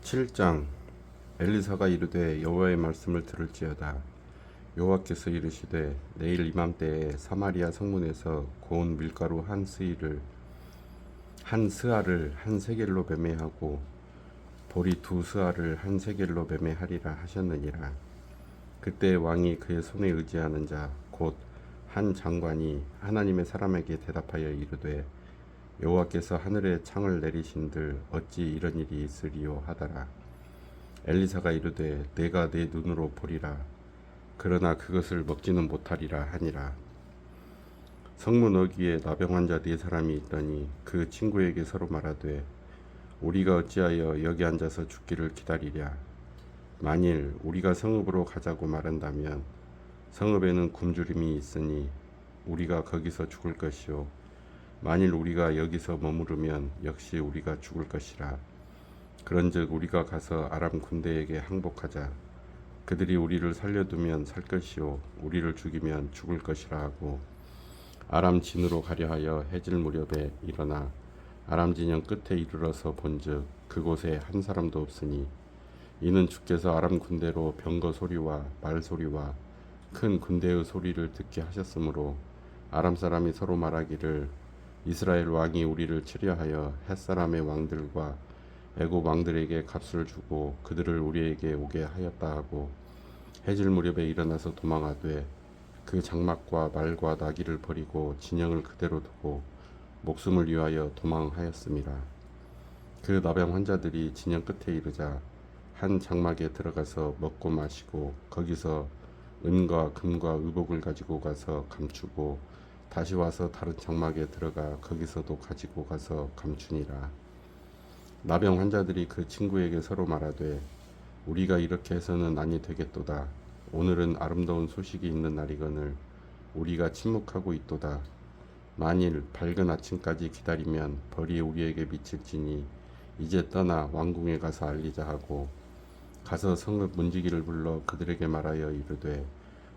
7장. 엘리사가 이르되 여호와의 말씀을 들을지어다. 여호와께서 이르시되 내일 이맘때에 사마리아 성문에서 고운 밀가루 한 스아를 한 세겔로 매매하고 보리 두 스아를 한 세겔로 매매하리라 하셨느니라. 그때 왕이 그의 손에 의지하는 자 곧 한 장관이 하나님의 사람에게 대답하여 이르되 여호와께서 하늘에 창을 내리신들 어찌 이런 일이 있으리요 하더라. 엘리사가 이르되 내가 내 눈으로 보리라. 그러나 그것을 먹지는 못하리라 하니라. 성문 어귀에 나병 환자 네 사람이 있더니 그 친구에게 서로 말하되 우리가 어찌하여 여기 앉아서 죽기를 기다리랴. 만일 우리가 성읍으로 가자고 말한다면 성읍에는 굶주림이 있으니 우리가 거기서 죽을 것이요 만일 우리가 여기서 머무르면 역시 우리가 죽을 것이라. 그런즉 우리가 가서 아람 군대에게 항복하자. 그들이 우리를 살려두면 살 것이요 우리를 죽이면 죽을 것이라 하고 아람 진으로 가려 하여 해질 무렵에 일어나 아람 진영 끝에 이르러서 본즉 그곳에 한 사람도 없으니 이는 주께서 아람 군대로 병거 소리와 말 소리와 큰 군대의 소리를 듣게 하셨으므로 아람 사람이 서로 말하기를 이스라엘 왕이 우리를 치려하여 햇사람의 왕들과 애굽 왕들에게 값을 주고 그들을 우리에게 오게 하였다 하고 해질 무렵에 일어나서 도망하되 그 장막과 말과 나귀를 버리고 진영을 그대로 두고 목숨을 위하여 도망하였습니다. 그 나병 환자들이 진영 끝에 이르자 한 장막에 들어가서 먹고 마시고 거기서 은과 금과 의복을 가지고 가서 감추고 다시 와서 다른 장막에 들어가 거기서도 가지고 가서 감추니라. 나병 환자들이 그 친구에게 서로 말하되 우리가 이렇게 해서는 아니 되겠도다. 오늘은 아름다운 소식이 있는 날이거늘 우리가 침묵하고 있도다. 만일 밝은 아침까지 기다리면 벌이 우리에게 미칠지니 이제 떠나 왕궁에 가서 알리자 하고 가서 성읍 문지기를 불러 그들에게 말하여 이르되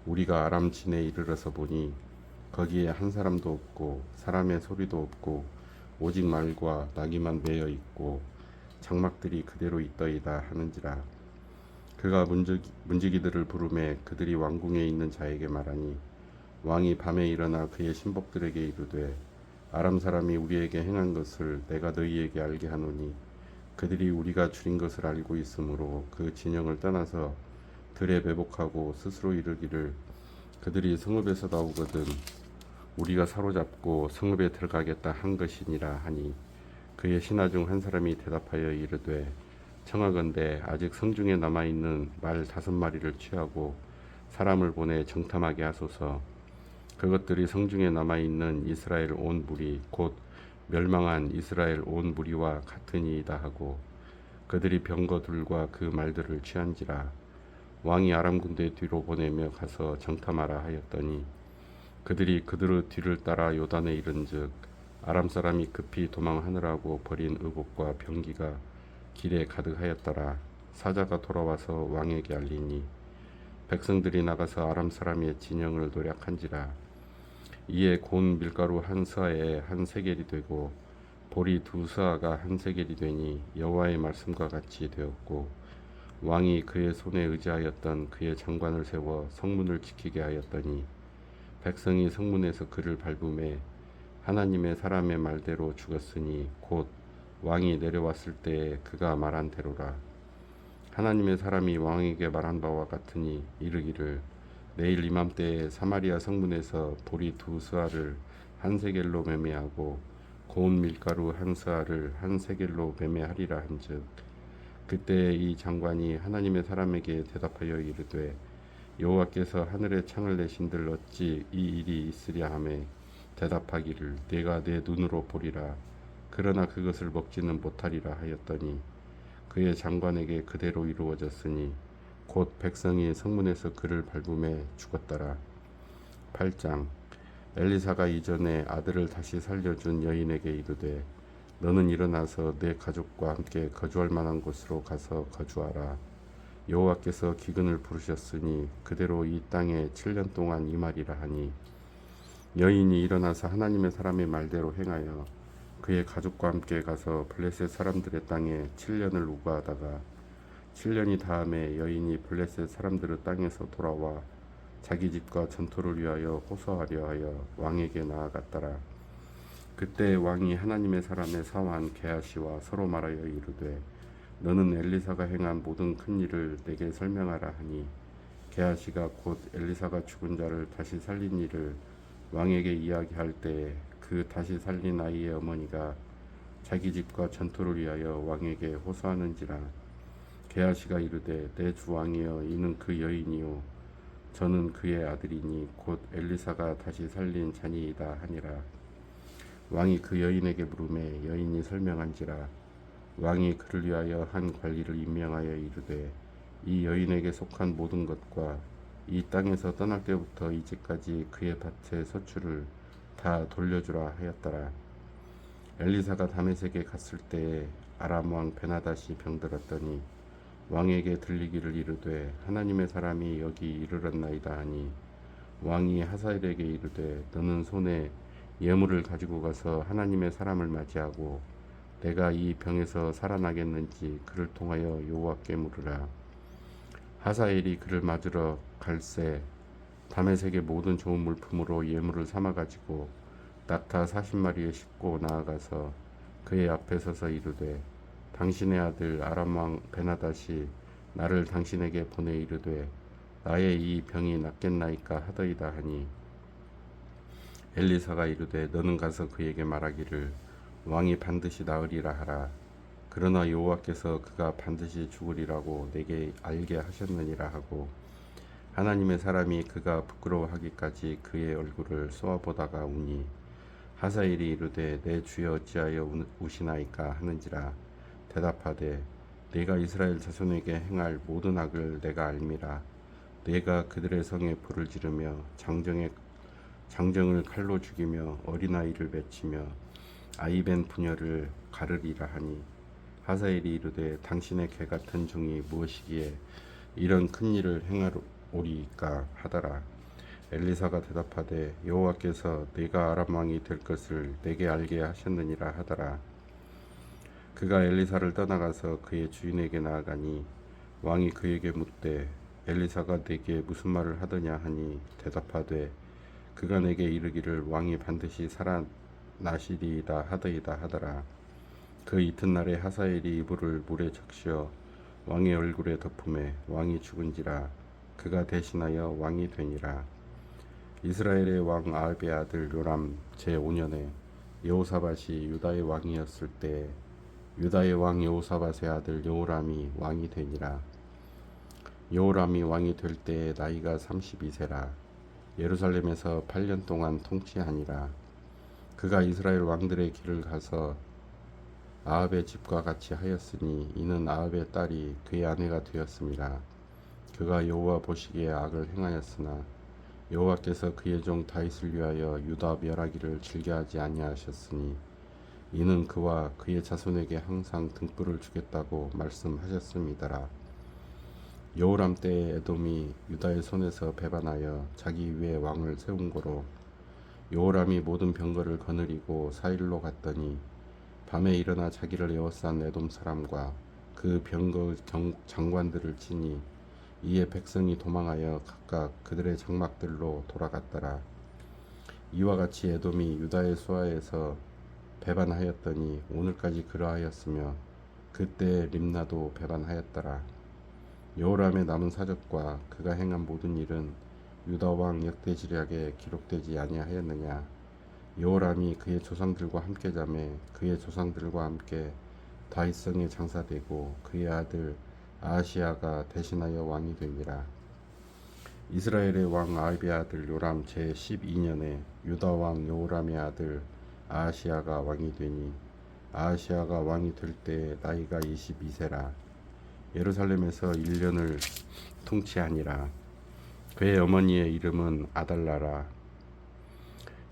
우리가 아람 진에 이르러서 보니 거기에 한 사람도 없고 사람의 소리도 없고 오직 말과 나귀만 매여 있고 장막들이 그대로 있더이다 하는지라. 그가 문지기들을 부르매 그들이 왕궁에 있는 자에게 말하니 왕이 밤에 일어나 그의 신복들에게 이르되 아람 사람이 우리에게 행한 것을 내가 너희에게 알게 하노니 그들이 우리가 줄인 것을 알고 있으므로 그 진영을 떠나서 들에 매복하고 스스로 이르기를 그들이 성읍에서 나오거든 우리가 사로잡고 성읍에 들어가겠다 한 것이니라 하니 그의 신하 중 한 사람이 대답하여 이르되 청하건대 아직 성중에 남아있는 말 5마리를 취하고 사람을 보내 정탐하게 하소서. 그것들이 성중에 남아있는 이스라엘 온 무리 곧 멸망한 이스라엘 온 무리와 같으니이다 하고 그들이 병거들과 그 말들을 취한지라. 왕이 아람 군대 뒤로 보내며 가서 정탐하라 하였더니 그들이 그들의 뒤를 따라 요단에 이른즉 아람 사람이 급히 도망하느라고 버린 의복과 병기가 길에 가득하였더라. 사자가 돌아와서 왕에게 알리니 백성들이 나가서 아람 사람의 진영을 노략한지라. 이에 고운 밀가루 한 스아에 한 세겔이 되고 보리 두 스아가 한 세겔이 되니 여호와의 말씀과 같이 되었고 왕이 그의 손에 의지하였던 그의 장관을 세워 성문을 지키게 하였더니 백성이 성문에서 그를 밟음에 하나님의 사람의 말대로 죽었으니 곧 왕이 내려왔을 때에 그가 말한 대로라. 하나님의 사람이 왕에게 말한 바와 같으니 이르기를 내일 이맘때에 사마리아 성문에서 보리 두 스아를 한 세겔로 매매하고 고운 밀가루 한 스아를 한 세겔로 매매하리라 한즉 그때 이 장관이 하나님의 사람에게 대답하여 이르되 여호와께서 하늘에 창을 내신들 어찌 이 일이 있으랴 하매 대답하기를 내가 내 눈으로 보리라. 그러나 그것을 먹지는 못하리라 하였더니 그의 장관에게 그대로 이루어졌으니 곧 백성이 성문에서 그를 밟음에 죽었더라. 8장. 엘리사가 이전에 아들을 다시 살려준 여인에게 이르되 너는 일어나서 내 가족과 함께 거주할 만한 곳으로 가서 거주하라. 여호와께서 기근을 부르셨으니 그대로 이 땅에 7년 동안 임하리라 하니 여인이 일어나서 하나님의 사람의 말대로 행하여 그의 가족과 함께 가서 블레셋 사람들의 땅에 7년을 우거하다가 7년이 다음에 여인이 블레셋 사람들의 땅에서 돌아와 자기 집과 전투를 위하여 호소하려 하여 왕에게 나아갔더라. 그때 왕이 하나님의 사람의 사환 게하시와 서로 말하여 이르되 너는 엘리사가 행한 모든 큰 일을 내게 설명하라 하니 게하시가 곧 엘리사가 죽은 자를 다시 살린 일을 왕에게 이야기할 때에 그 다시 살린 아이의 어머니가 자기 집과 전투를 위하여 왕에게 호소하는지라. 게하시가 이르되 내 주 왕이여 이는 그 여인이요 저는 그의 아들이니 곧 엘리사가 다시 살린 자니이다 하니라. 왕이 그 여인에게 물으매 여인이 설명한지라. 왕이 그를 위하여 한 관리를 임명하여 이르되 이 여인에게 속한 모든 것과 이 땅에서 떠날 때부터 이제까지 그의 밭의 서출을 다 돌려주라 하였더라. 엘리사가 다메섹에 갔을 때에 아람 왕 베나다시 병들었더니 왕에게 들리기를 이르되 하나님의 사람이 여기 이르렀나이다 하니 왕이 하사엘에게 이르되 너는 손에 예물을 가지고 가서 하나님의 사람을 맞이하고 내가 이 병에서 살아나겠는지 그를 통하여 여호와께 물으라. 하사엘이 그를 맞으러 갈새 다메섹의 모든 좋은 물품으로 예물을 삼아 가지고 낙타 40마리에 싣고 나아가서 그의 앞에 서서 이르되 당신의 아들 아람 왕 베나다시 나를 당신에게 보내 이르되 나의 이 병이 낫겠나이까 하더이다 하니 엘리사가 이르되 너는 가서 그에게 말하기를 왕이 반드시 나으리라 하라. 그러나 여호와께서 그가 반드시 죽으리라고 내게 알게 하셨느니라 하고 하나님의 사람이 그가 부끄러워하기까지 그의 얼굴을 쏘아보다가 우니 하사엘이 이르되 내 주여 어찌하여 우시나이까 하는지라. 대답하되 내가 이스라엘 자손에게 행할 모든 악을 내가 알미라. 내가 그들의 성에 불을 지르며 장정을 칼로 죽이며 어린아이를 맺히며 아이벤 부녀를 가르리라 하니 하사엘이 이르되 당신의 개 같은 종이 무엇이기에 이런 큰 일을 행하오리이까 하더라. 엘리사가 대답하되 여호와께서 네가 아람 왕이 될 것을 내게 알게 하셨느니라 하더라. 그가 엘리사를 떠나가서 그의 주인에게 나아가니 왕이 그에게 묻되 엘리사가 내게 무슨 말을 하더냐 하니 대답하되 그가 내게 이르기를 왕이 반드시 살아나시리이다 하더이다 하더라. 그 이튿날에 하사엘이 이불을 물에 적시어 왕의 얼굴에 덮음에 왕이 죽은지라. 그가 대신하여 왕이 되니라. 이스라엘의 왕 아합의 아들 요람 제5년에 여호사밧이 유다의 왕이었을 때 유다의 왕 여호사밧의 아들 여호람이 왕이 되니라. 여호람이 왕이 될 때에 나이가 32세라. 예루살렘에서 8년 동안 통치하니라. 그가 이스라엘 왕들의 길을 가서 아합의 집과 같이 하였으니 이는 아합의 딸이 그의 아내가 되었습니다. 그가 여호와 보시기에 악을 행하였으나 여호와께서 그의 종 다윗을 위하여 유다 멸하기를 즐겨하지 아니하셨으니 이는 그와 그의 자손에게 항상 등불을 주겠다고 말씀하셨음이더라. 여호람 때에 에돔이 유다의 손에서 배반하여 자기 위에 왕을 세운 거로 여호람이 모든 병거를 거느리고 사일로 갔더니 밤에 일어나 자기를 에워싼 에돔 사람과 그 병거 장관들을 치니 이에 백성이 도망하여 각각 그들의 장막들로 돌아갔더라. 이와 같이 에돔이 유다의 수하에서 배반하였더니 오늘까지 그러하였으며 그때 림나도 배반하였더라. 여호람의 남은 사적과 그가 행한 모든 일은 유다 왕 역대지략에 기록되지 아니하였느냐. 여호람이 그의 조상들과 함께 자매 그의 조상들과 함께 다윗성에 장사되고 그의 아들 아하시야가 대신하여 왕이 되니라. 이스라엘의 왕 아합의 아들 요람 제12년에 유다 왕 여호람의 아들 아하시야가 왕이 되니 아하시야가 왕이 될 때 나이가 22세라. 예루살렘에서 1년을 통치하니라. 그의 어머니의 이름은 아달라라.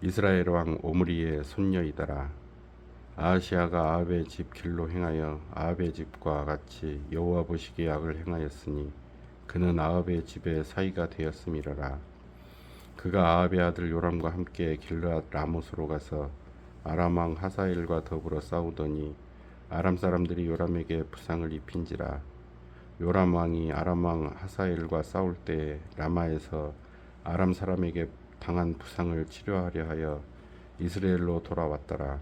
이스라엘 왕 오므리의 손녀이더라. 아하시야가 아합의 집 길로 행하여 아합의 집과 같이 여호와 보시기에 악을 행하였으니 그는 아합의 집의 사이가 되었음이러라. 그가 아합의 아들 요람과 함께 길르앗 라못으로 가서 아람 왕 하사엘과 더불어 싸우더니 아람 사람들이 요람에게 부상을 입힌지라. 요람 왕이 아람 왕 하사엘과 싸울 때에 라마에서 아람 사람에게 당한 부상을 치료하려 하여 이스라엘로 돌아왔더라.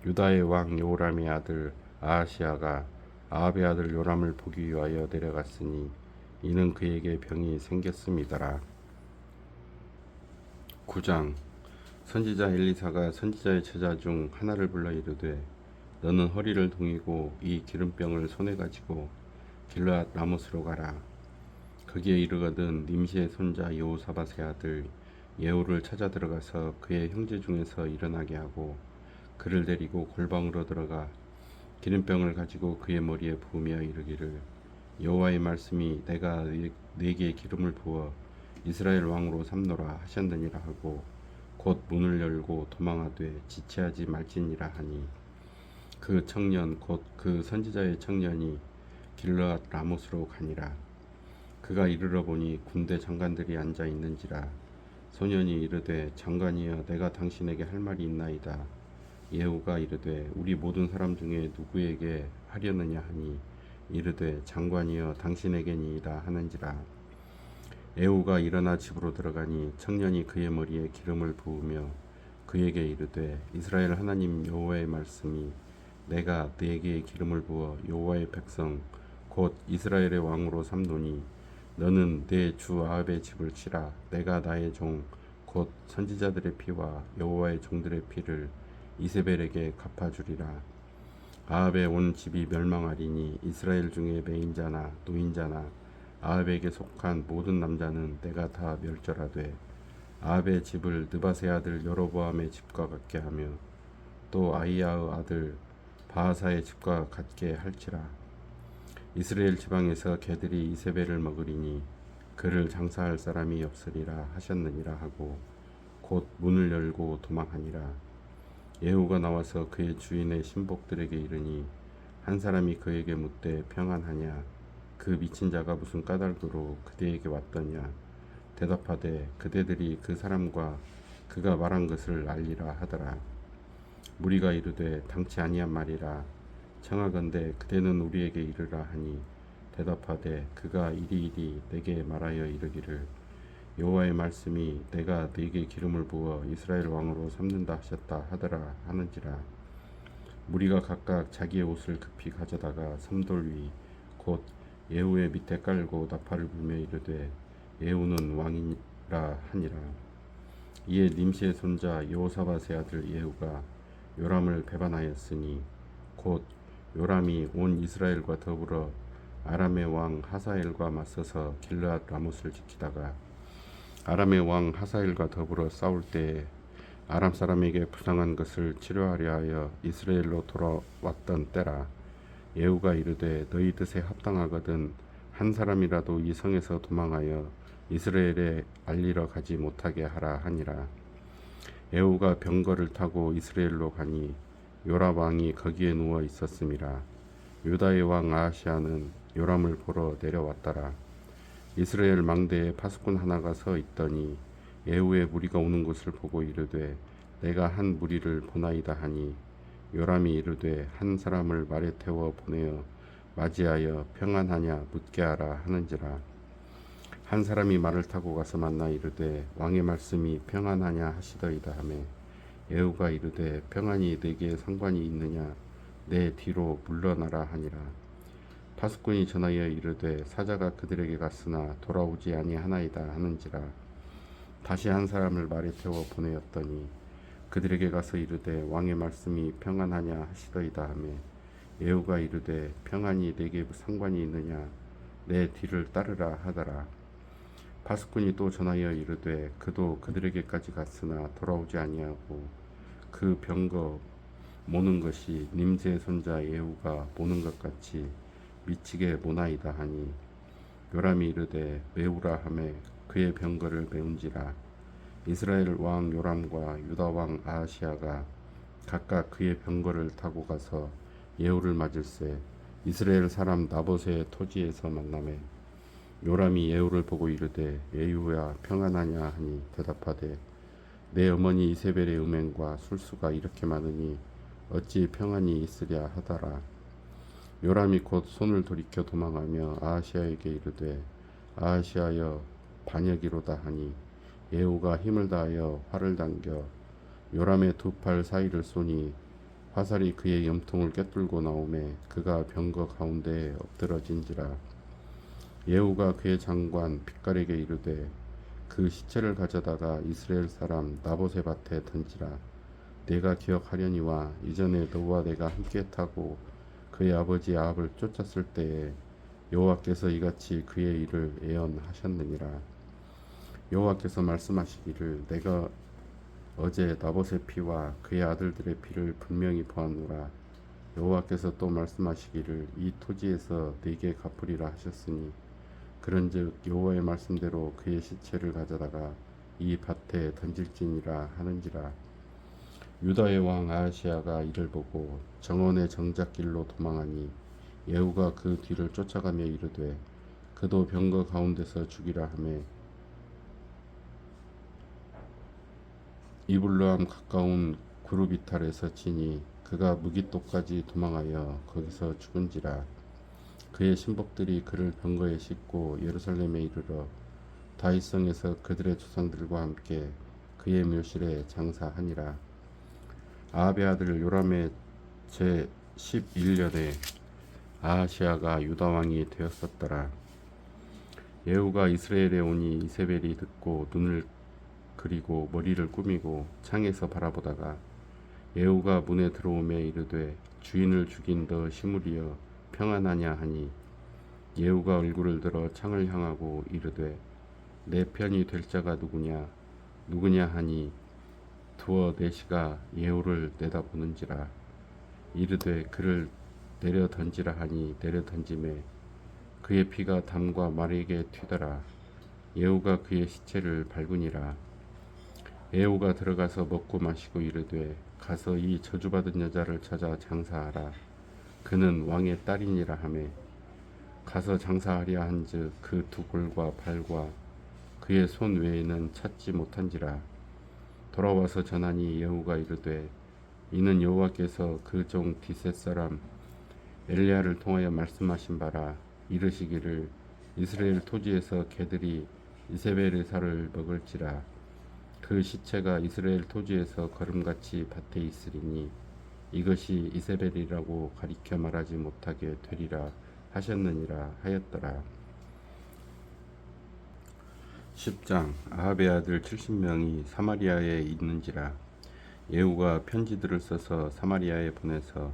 유다의 왕 요람의 아들 아하시아가 아합의 아들 요람을 보기 위하여 내려갔으니 이는 그에게 병이 생겼음이더라. 9장. 선지자 엘리사가 선지자의 제자 중 하나를 불러 이르되 너는 허리를 동이고 이 기름병을 손에 가지고 길르앗 라못으로 가라. 거기에 이르거든 님시의 손자 여호사밧의 아들 예후를 찾아 들어가서 그의 형제 중에서 일어나게 하고 그를 데리고 골방으로 들어가 기름병을 가지고 그의 머리에 부으며 이르기를 여호와의 말씀이 내가 네게 기름을 부어 이스라엘 왕으로 삼노라 하셨느니라 하고 곧 문을 열고 도망하되 지체하지 말지니라 하니 그 청년 곧 그 선지자의 청년이 길르앗 라못으로 가니라. 그가 이르러 보니 군대 장관들이 앉아 있는지라. 소년이 이르되 장관이여 내가 당신에게 할 말이 있나이다. 예후가 이르되 우리 모든 사람 중에 누구에게 하려느냐 하니 이르되 장관이여 당신에게니이다 하는지라. 예후가 일어나 집으로 들어가니 청년이 그의 머리에 기름을 부으며 그에게 이르되 이스라엘 하나님 여호와의 말씀이 내가 네게 기름을 부어 여호와의 백성 곧 이스라엘의 왕으로 삼노니 너는 내 주 아합의 집을 치라. 내가 나의 종 곧 선지자들의 피와 여호와의 종들의 피를 이세벨에게 갚아주리라. 아합의 온 집이 멸망하리니 이스라엘 중에 매인자나 노인자나 아합에게 속한 모든 남자는 내가 다 멸절하되 아합의 집을 느바세 아들 여로보암의 집과 같게 하며 또 아히야의 아들 바하사의 집과 같게 할지라. 이스라엘 지방에서 개들이 이세벨을 먹으리니 그를 장사할 사람이 없으리라 하셨느니라 하고 곧 문을 열고 도망하니라. 예후가 나와서 그의 주인의 신복들에게 이르니 한 사람이 그에게 묻되 평안하냐 그 미친 자가 무슨 까닭으로 그대에게 왔더냐 대답하되 그대들이 그 사람과 그가 말한 것을 알리라 하더라. 무리가 이르되 당치 아니한 말이라. 청하건대 그대는 우리에게 이르라 하니 대답하되 그가 이리이리 내게 말하여 이르기를 여호와의 말씀이 내가 네게 기름을 부어 이스라엘 왕으로 삼는다 하셨다 하더라 하는지라. 무리가 각각 자기의 옷을 급히 가져다가 섬돌 위 곧 예후의 밑에 깔고 나팔을 불며 이르되 예후는 왕이라 하니라. 이에 님시의 손자 여호사밧의 아들 예후가 요람을 배반하였으니 곧 요람이 온 이스라엘과 더불어 아람의 왕 하사엘과 맞서서 길르앗 라못을 지키다가 아람의 왕 하사엘과 더불어 싸울 때에 아람 사람에게 부상한 것을 치료하려 하여 이스라엘로 돌아왔던 때라. 예후가 이르되 너희 뜻에 합당하거든 한 사람이라도 이 성에서 도망하여 이스라엘에 알리러 가지 못하게 하라 하니라. 예후가 병거를 타고 이스라엘로 가니 요람 왕이 거기에 누워 있었음이라. 유다의 왕 아하시아는 요람을 보러 내려왔더라. 이스라엘 망대에 파수꾼 하나가 서 있더니 예후의 무리가 오는 것을 보고 이르되 내가 한 무리를 보나이다 하니 요람이 이르되 한 사람을 말에 태워 보내어 맞이하여 평안하냐 묻게 하라 하는지라. 한 사람이 말을 타고 가서 만나 이르되 왕의 말씀이 평안하냐 하시더이다 하매 예후가 이르되 평안이 내게 상관이 있느냐 내 뒤로 물러나라 하니라. 파수꾼이 전하여 이르되 사자가 그들에게 갔으나 돌아오지 아니하나이다 하는지라. 다시 한 사람을 말에 태워 보내었더니 그들에게 가서 이르되 왕의 말씀이 평안하냐 하시더이다 하매 예후가 이르되 평안이 내게 상관이 있느냐 내 뒤를 따르라 하더라. 파수꾼이 또 전하여 이르되 그도 그들에게까지 갔으나 돌아오지 아니하고 그 병거 모는 것이 님스의 손자 예후가 모는 것 같이 미치게 모나이다 하니 요람이 이르되 메우라 하매 그의 병거를 메운지라. 이스라엘 왕 요람과 유다 왕 아하시아가 각각 그의 병거를 타고 가서 예후를 맞을새 이스라엘 사람 나봇의 토지에서 만나매 요람이 예후를 보고 이르되 예후야 평안하냐 하니 대답하되 내 어머니 이세벨의 음행과 술수가 이렇게 많으니 어찌 평안이 있으랴 하더라. 요람이 곧 손을 돌이켜 도망하며 아하시아에게 이르되 아하시아여 반역이로다 하니 예후가 힘을 다하여 활을 당겨 요람의 두 팔 사이를 쏘니 화살이 그의 염통을 꿰뚫고 나오매 그가 병거 가운데에 엎드러진지라. 예후가 그의 장관 빛깔에게 이르되 그 시체를 가져다가 이스라엘 사람 나봇의 밭에 던지라. 내가 기억하려니와 이전에 너와 내가 함께 타고 그의 아버지 아합을 쫓았을 때에 여호와께서 이같이 그의 일을 예언하셨느니라. 여호와께서 말씀하시기를 내가 어제 나봇의 피와 그의 아들들의 피를 분명히 보았노라. 여호와께서 또 말씀하시기를 이 토지에서 네게 갚으리라 하셨으니 그런즉 여호와의 말씀대로 그의 시체를 가져다가 이 밭에 던질지니라 하는지라. 유다의 왕 아하시아가 이를 보고 정원의 정작길로 도망하니 예후가 그 뒤를 쫓아가며 이르되 그도 병거 가운데서 죽이라 하매 이블루함 가까운 구르비탈에서 치니 그가 무깃도까지 도망하여 거기서 죽은지라. 그의 신복들이 그를 병거에 싣고 예루살렘에 이르러 다윗성에서 그들의 조상들과 함께 그의 묘실에 장사하니라. 아합의 아들 요람의 제 11년에 아하시아가 유다 왕이 되었었더라. 예후가 이스라엘에 오니 이세벨이 듣고 눈을 그리고 머리를 꾸미고 창에서 바라보다가 예후가 문에 들어오매 이르되 주인을 죽인 너 시므리여 평안하냐 하니 예후가 얼굴을 들어 창을 향하고 이르되 내 편이 될 자가 누구냐 하니 두어 내시가 예후를 내다보는지라. 이르되 그를 내려 던지라 하니 내려 던짐에 그의 피가 담과 말에게 튀더라. 예후가 그의 시체를 밟으니라. 예후가 들어가서 먹고 마시고 이르되 가서 이 저주받은 여자를 찾아 장사하라. 그는 왕의 딸이니라 하매 가서 장사하려 한즉 그 두 골과 발과 그의 손 외에는 찾지 못한지라. 돌아와서 전하니 예후가 이르되 이는 여호와께서 그 종 디셋 사람 엘리야를 통하여 말씀하신 바라. 이르시기를 이스라엘 토지에서 개들이 이세벨의 살을 먹을지라. 그 시체가 이스라엘 토지에서 거름같이 밭에 있으리니 이것이 이세벨이라고 가리켜 말하지 못하게 되리라 하셨느니라 하였더라. 10장. 아합의 아들 70명이 사마리아에 있는지라. 예후가 편지들을 써서 사마리아에 보내서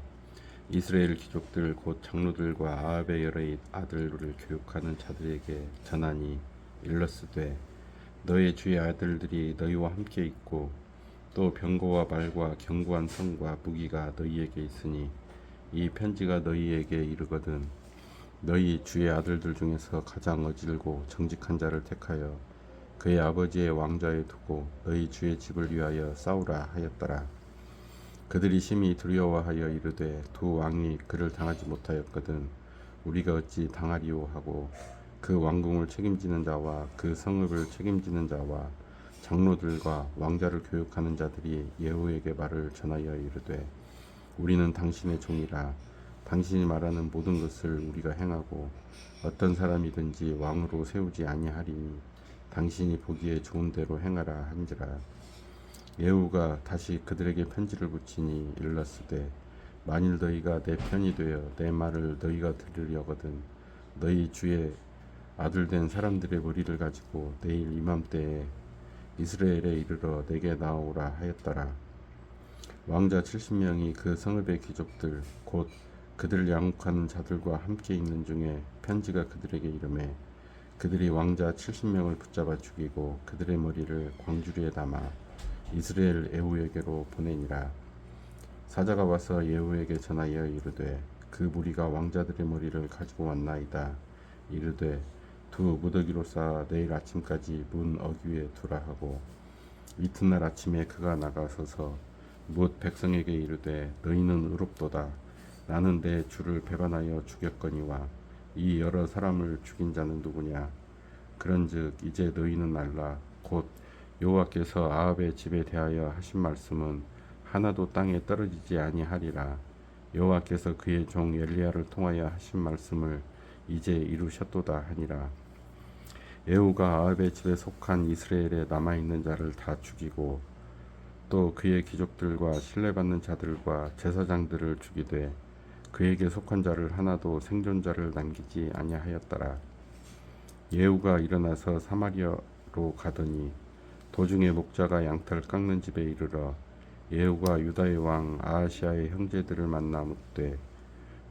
이스라엘 귀족들 곧 장로들과 아합의 여러 아들을 교육하는 자들에게 전하니 일러스되 너의 주의 아들들이 너희와 함께 있고 또 병거와 말과 견고한 성과 무기가 너희에게 있으니 이 편지가 너희에게 이르거든 너희 주의 아들들 중에서 가장 어질고 정직한 자를 택하여 그의 아버지의 왕좌에 두고 너희 주의 집을 위하여 싸우라 하였더라. 그들이 심히 두려워하여 이르되 두 왕이 그를 당하지 못하였거든 우리가 어찌 당하리오 하고 그 왕궁을 책임지는 자와 그 성읍을 책임지는 자와 장로들과 왕자를 교육하는 자들이 예후에게 말을 전하여 이르되 우리는 당신의 종이라. 당신이 말하는 모든 것을 우리가 행하고 어떤 사람이든지 왕으로 세우지 아니하리니 당신이 보기에 좋은 대로 행하라 한지라. 예후가 다시 그들에게 편지를 붙이니 일렀으되 만일 너희가 내 편이 되어 내 말을 너희가 들으려거든 너희 주의 아들 된 사람들의 머리를 가지고 내일 이맘때에 이스라엘에 이르러 내게 나오라 하였더라. 왕자 70명이 그 성읍의 귀족들 곧 그들을 양육하는 자들과 함께 있는 중에 편지가 그들에게 이르매 그들이 왕자 70명을 붙잡아 죽이고 그들의 머리를 광주리에 담아 이스라엘 예후에게로 보내니라. 사자가 와서 예후에게 전하여 이르되 그 무리가 왕자들의 머리를 가지고 왔나이다. 이르되 두 무더기로 쌓아 내일 아침까지 문 어귀에 두라 하고 이튿날 아침에 그가 나가서서 뭇 백성에게 이르되 너희는 의롭도다. 나는 내 주를 배반하여 죽였거니와 이 여러 사람을 죽인 자는 누구냐. 그런즉 이제 너희는 알라. 곧 여호와께서 아합의 집에 대하여 하신 말씀은 하나도 땅에 떨어지지 아니하리라. 여호와께서 그의 종 엘리야를 통하여 하신 말씀을 이제 이루셨도다 하니라. 예후가 아합의 집에 속한 이스라엘에 남아있는 자를 다 죽이고 또 그의 귀족들과 신뢰받는 자들과 제사장들을 죽이되 그에게 속한 자를 하나도 생존자를 남기지 아니하였더라. 예후가 일어나서 사마리아로 가더니 도중에 목자가 양털 깎는 집에 이르러 예후가 유다의 왕 아하시아의 형제들을 만나 묻되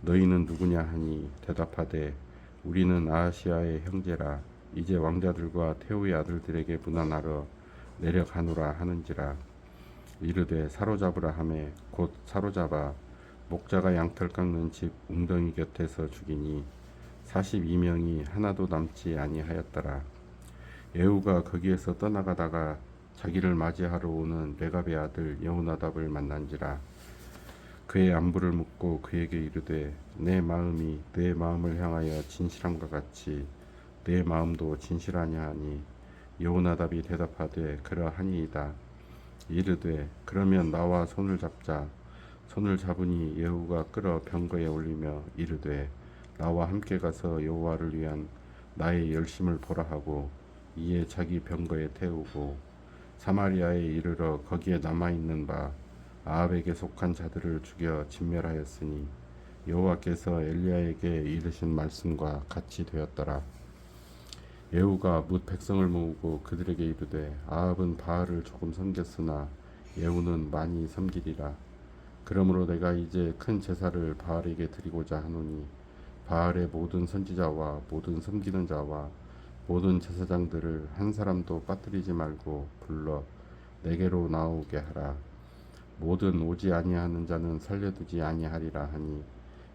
너희는 누구냐 하니 대답하되 우리는 아하시아의 형제라. 이제 왕자들과 태우의 아들들에게 문안하러 내려가노라 하는지라. 이르되 사로잡으라 하매 곧 사로잡아 목자가 양털 깎는 집 웅덩이 곁에서 죽이니 42명이 하나도 남지 아니하였더라. 예후가 거기에서 떠나가다가 자기를 맞이하러 오는 레갑의 아들 여호나답을 만난지라. 그의 안부를 묻고 그에게 이르되 내 마음이 내 마음을 향하여 진실함과 같이 내 마음도 진실하냐 하니 여호나답이 대답하되 그러하니이다. 이르되 그러면 나와 손을 잡자. 손을 잡으니 예후가 끌어 병거에 올리며 이르되 나와 함께 가서 여호와를 위한 나의 열심을 보라 하고 이에 자기 병거에 태우고 사마리아에 이르러 거기에 남아있는 바 아합에게 속한 자들을 죽여 진멸하였으니 여호와께서 엘리야에게 이르신 말씀과 같이 되었더라. 예후가 뭇 백성을 모으고 그들에게 이르되 아합은 바알을 조금 섬겼으나 예후는 많이 섬기리라. 그러므로 내가 이제 큰 제사를 바알에게 드리고자 하노니 바알의 모든 선지자와 모든 섬기는 자와 모든 제사장들을 한 사람도 빠뜨리지 말고 불러 내게로 나오게 하라. 모든 오지 아니하는 자는 살려두지 아니하리라 하니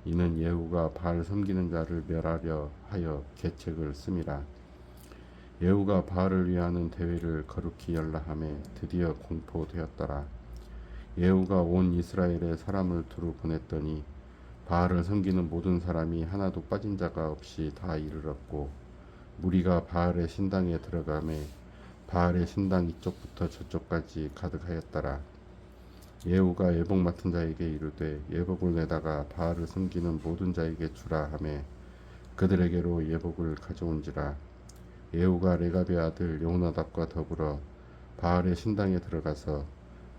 이는 예후가 바알 섬기는 자를 멸하려 하여 계책을 씀이라. 예후가 바알을 위하는 대회를 거룩히 열라 하매 드디어 공포되었더라. 예후가 온 이스라엘에 사람을 두루 보냈더니 바알을 섬기는 모든 사람이 하나도 빠진 자가 없이 다 이르렀고 무리가 바알의 신당에 들어가매 바알의 신당 이쪽부터 저쪽까지 가득하였더라. 예후가 예복 맡은 자에게 이르되 예복을 내다가 바알을 섬기는 모든 자에게 주라 하매 그들에게로 예복을 가져온지라. 예후가 레갑의 아들 여호나답과 더불어 바알의 신당에 들어가서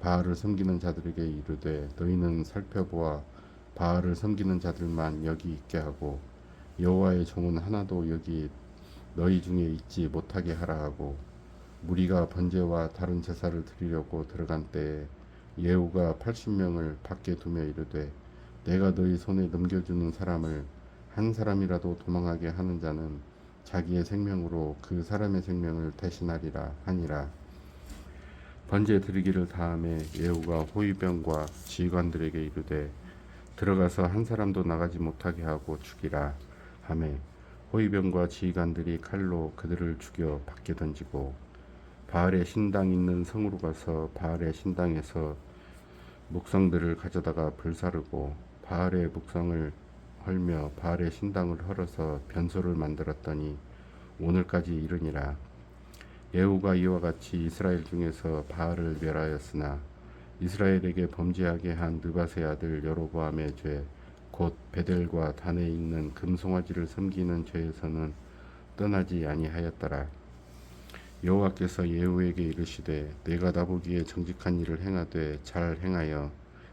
바알을 섬기는 자들에게 이르되 너희는 살펴보아 바알을 섬기는 자들만 여기 있게 하고 여호와의 종은 하나도 여기 너희 중에 있지 못하게 하라 하고 무리가 번제와 다른 제사를 드리려고 들어간 때에 예후가 80명을 밖에 두며 이르되 내가 너희 손에 넘겨주는 사람을 한 사람이라도 도망하게 하는 자는 자기의 생명으로 그 사람의 생명을 대신하리라 하니라. 번제 드리기를 다음에 예후가 호위병과 지휘관들에게 이르되 들어가서 한 사람도 나가지 못하게 하고 죽이라 하매 호위병과 지휘관들이 칼로 그들을 죽여 밖에 던지고 바알의 신당 있는 성으로 가서 바알의 신당에서 묵성들을 가져다가 불사르고 바알의 묵성을 헐며 바알의 신당을 헐어서 변소를 만들었더니 오늘까지 이르니라. 예후가 이와 같이 이스라엘 중에서 바알을 멸하였으나 이스라엘에게 범죄하게 한 느밧의 아들 여로보암의 죄 곧 베델과 단에 있는 금송아지를 섬기는 죄에서는 떠나지 아니하였더라. 여호와께서 예후에게 이르시되 내가 나보기에 정직한 일을 행하되 잘 행하여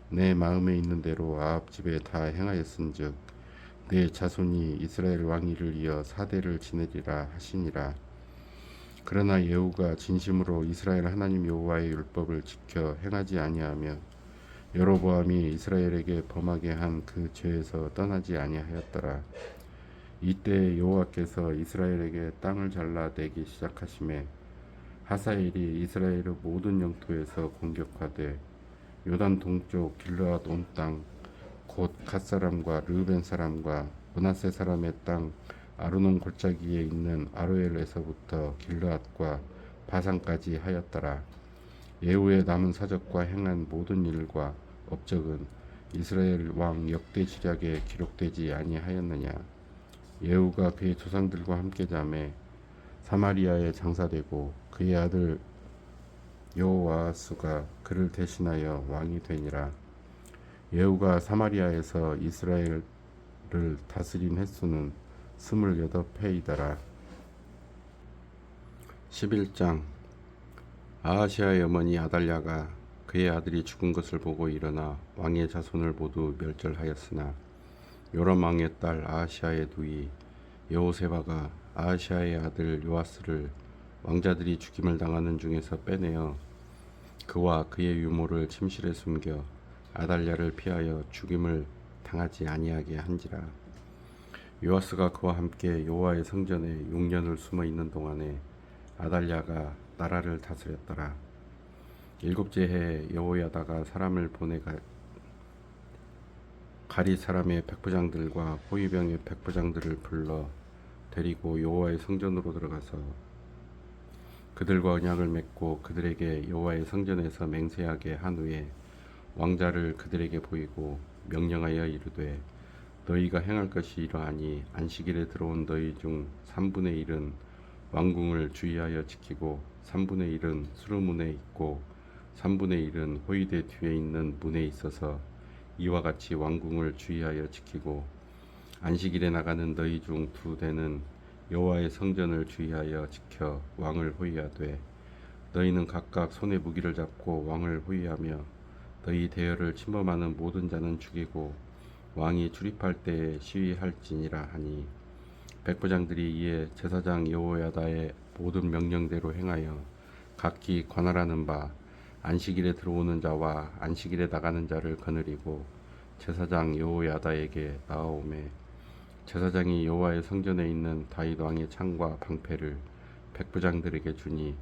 내 마음에 있는 대로 아합 집에 다 행하였은즉 내 자손이 이스라엘 왕위를 이어 4대를 지내리라 하시니라. 그러나 예후가 진심으로 이스라엘 하나님 여호와의 율법을 지켜 행하지 아니하며 여로보암이 이스라엘에게 범하게 한 그 죄에서 떠나지 아니하였더라. 이때 여호와께서 이스라엘에게 땅을 잘라 내기 시작하심에 하사엘이 이스라엘의 모든 영토에서 공격하되 요단 동쪽 길르앗 온 땅 곧 갓 사람과 르우벤 사람과 므낫세 사람의 땅 아르논 골짜기에 있는 아로엘에서부터 길르앗과 바산까지 하였더라. 예후의 남은 사적과 행한 모든 일과 업적은 이스라엘 왕 역대 지략에 기록되지 아니하였느냐. 예후가 그의 조상들과 함께 자매 사마리아에 장사되고 그의 아들 여호와하스가 그를 대신하여 왕이 되니라. 예후가 사마리아에서 이스라엘을 다스린 횟수는 28회이더라. 11장. 아하시아의 어머니 아달랴가 그의 아들이 죽은 것을 보고 일어나 왕의 자손을 모두 멸절하였으나 요람 왕의 딸 아하시아의 누이 여호세바가 아하시아의 아들 요아스를 왕자들이 죽임을 당하는 중에서 빼내어 그와 그의 유모를 침실에 숨겨 아달랴를 피하여 죽임을 당하지 아니하게 한지라. 요아스가 그와 함께 여호와의 성전에 6년을 숨어 있는 동안에 아달랴가 나라를 다스렸더라. 7째 해에 여호야다가 사람을 보내 가리 사람의 백부장들과 호위병의 백부장들을 불러 데리고 여호와의 성전으로 들어가서 그들과 언약을 맺고 그들에게 여호와의 성전에서 맹세하게 한 후에 왕자를 그들에게 보이고 명령하여 이르되 너희가 행할 것이 이러하니 안식일에 들어온 너희 중 3분의 1은 왕궁을 주의하여 지키고 3분의 1은 수르문에 있고 3분의 1은 호위대 뒤에 있는 문에 있어서 이와 같이 왕궁을 주의하여 지키고 안식일에 나가는 너희 중 2대는 여호와의 성전을 주의하여 지켜 왕을 호위하되 너희는 각각 손에 무기를 잡고 왕을 호위하며 너희 대열을 침범하는 모든 자는 죽이고 왕이 출입할 때에 시위할지니라 하니 백부장들이 이에 제사장 여호야다의 모든 명령대로 행하여 각기 관할하는 바 안식일에 들어오는 자와 안식일에 나가는 자를 거느리고 제사장 여호야다에게 나아오매 제사장이 여호와의 성전에 있는 다윗 왕의 창과 방패를 백부장들에게 주니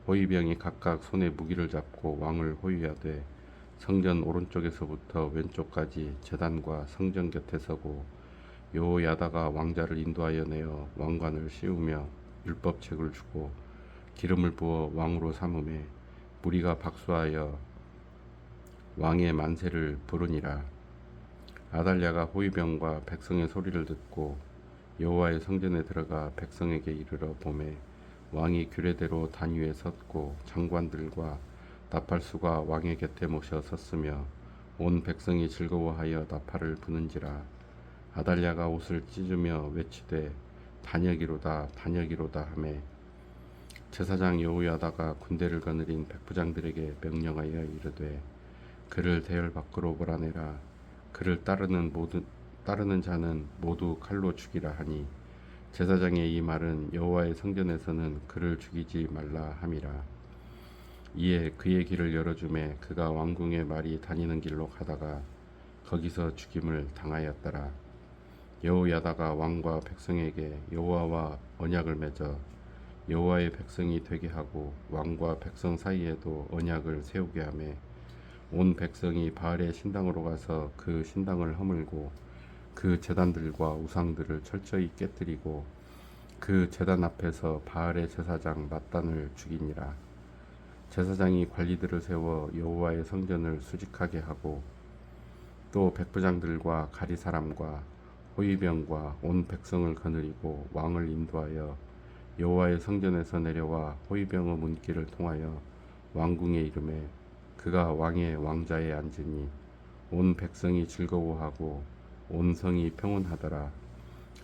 호위병이 각각 손에 무기를 잡고 왕을 호위하되 성전 오른쪽에서부터 왼쪽까지 제단과 성전 곁에 서고 여호야다가 왕자를 인도하여 내어 왕관을 씌우며 율법책을 주고 기름을 부어 왕으로 삼음에 무리가 박수하여 왕의 만세를 부르니라. 아달랴가 호위병과 백성의 소리를 듣고 여호와의 성전에 들어가 백성에게 이르러 보매 왕이 규례대로 단 위에 섰고 장관들과 나팔수가 왕의 곁에 모셔 섰으며 온 백성이 즐거워하여 나팔을 부는지라. 아달랴가 옷을 찢으며 외치되 반역이로다 반역이로다 하매 제사장 여호야다가 군대를 거느린 백부장들에게 명령하여 이르되 그를 대열 밖으로 몰아내라. 그를 따르는 자는 모두 칼로 죽이라 하니 제사장의 이 말은 여호와의 성전에서는 그를 죽이지 말라 함이라. 이에 그의 길을 열어주매 그가 왕궁의 말이 다니는 길로 가다가 거기서 죽임을 당하였더라. 여호야다가 왕과 백성에게 여호와와 언약을 맺어 여호와의 백성이 되게 하고 왕과 백성 사이에도 언약을 세우게 하매 온 백성이 바알의 신당으로 가서 그 신당을 허물고 그 제단들과 우상들을 철저히 깨뜨리고 그 제단 앞에서 바알의 제사장 낫단을 죽이니라. 제사장이 관리들을 세워 여호와의 성전을 수직하게 하고 또 백부장들과 가리 사람과 호위병과 온 백성을 거느리고 왕을 인도하여 여호와의 성전에서 내려와 호위병의 문길을 통하여 왕궁에 이르매 그가 왕의 왕자에 앉으니 온 백성이 즐거워하고 온 성이 평온하더라.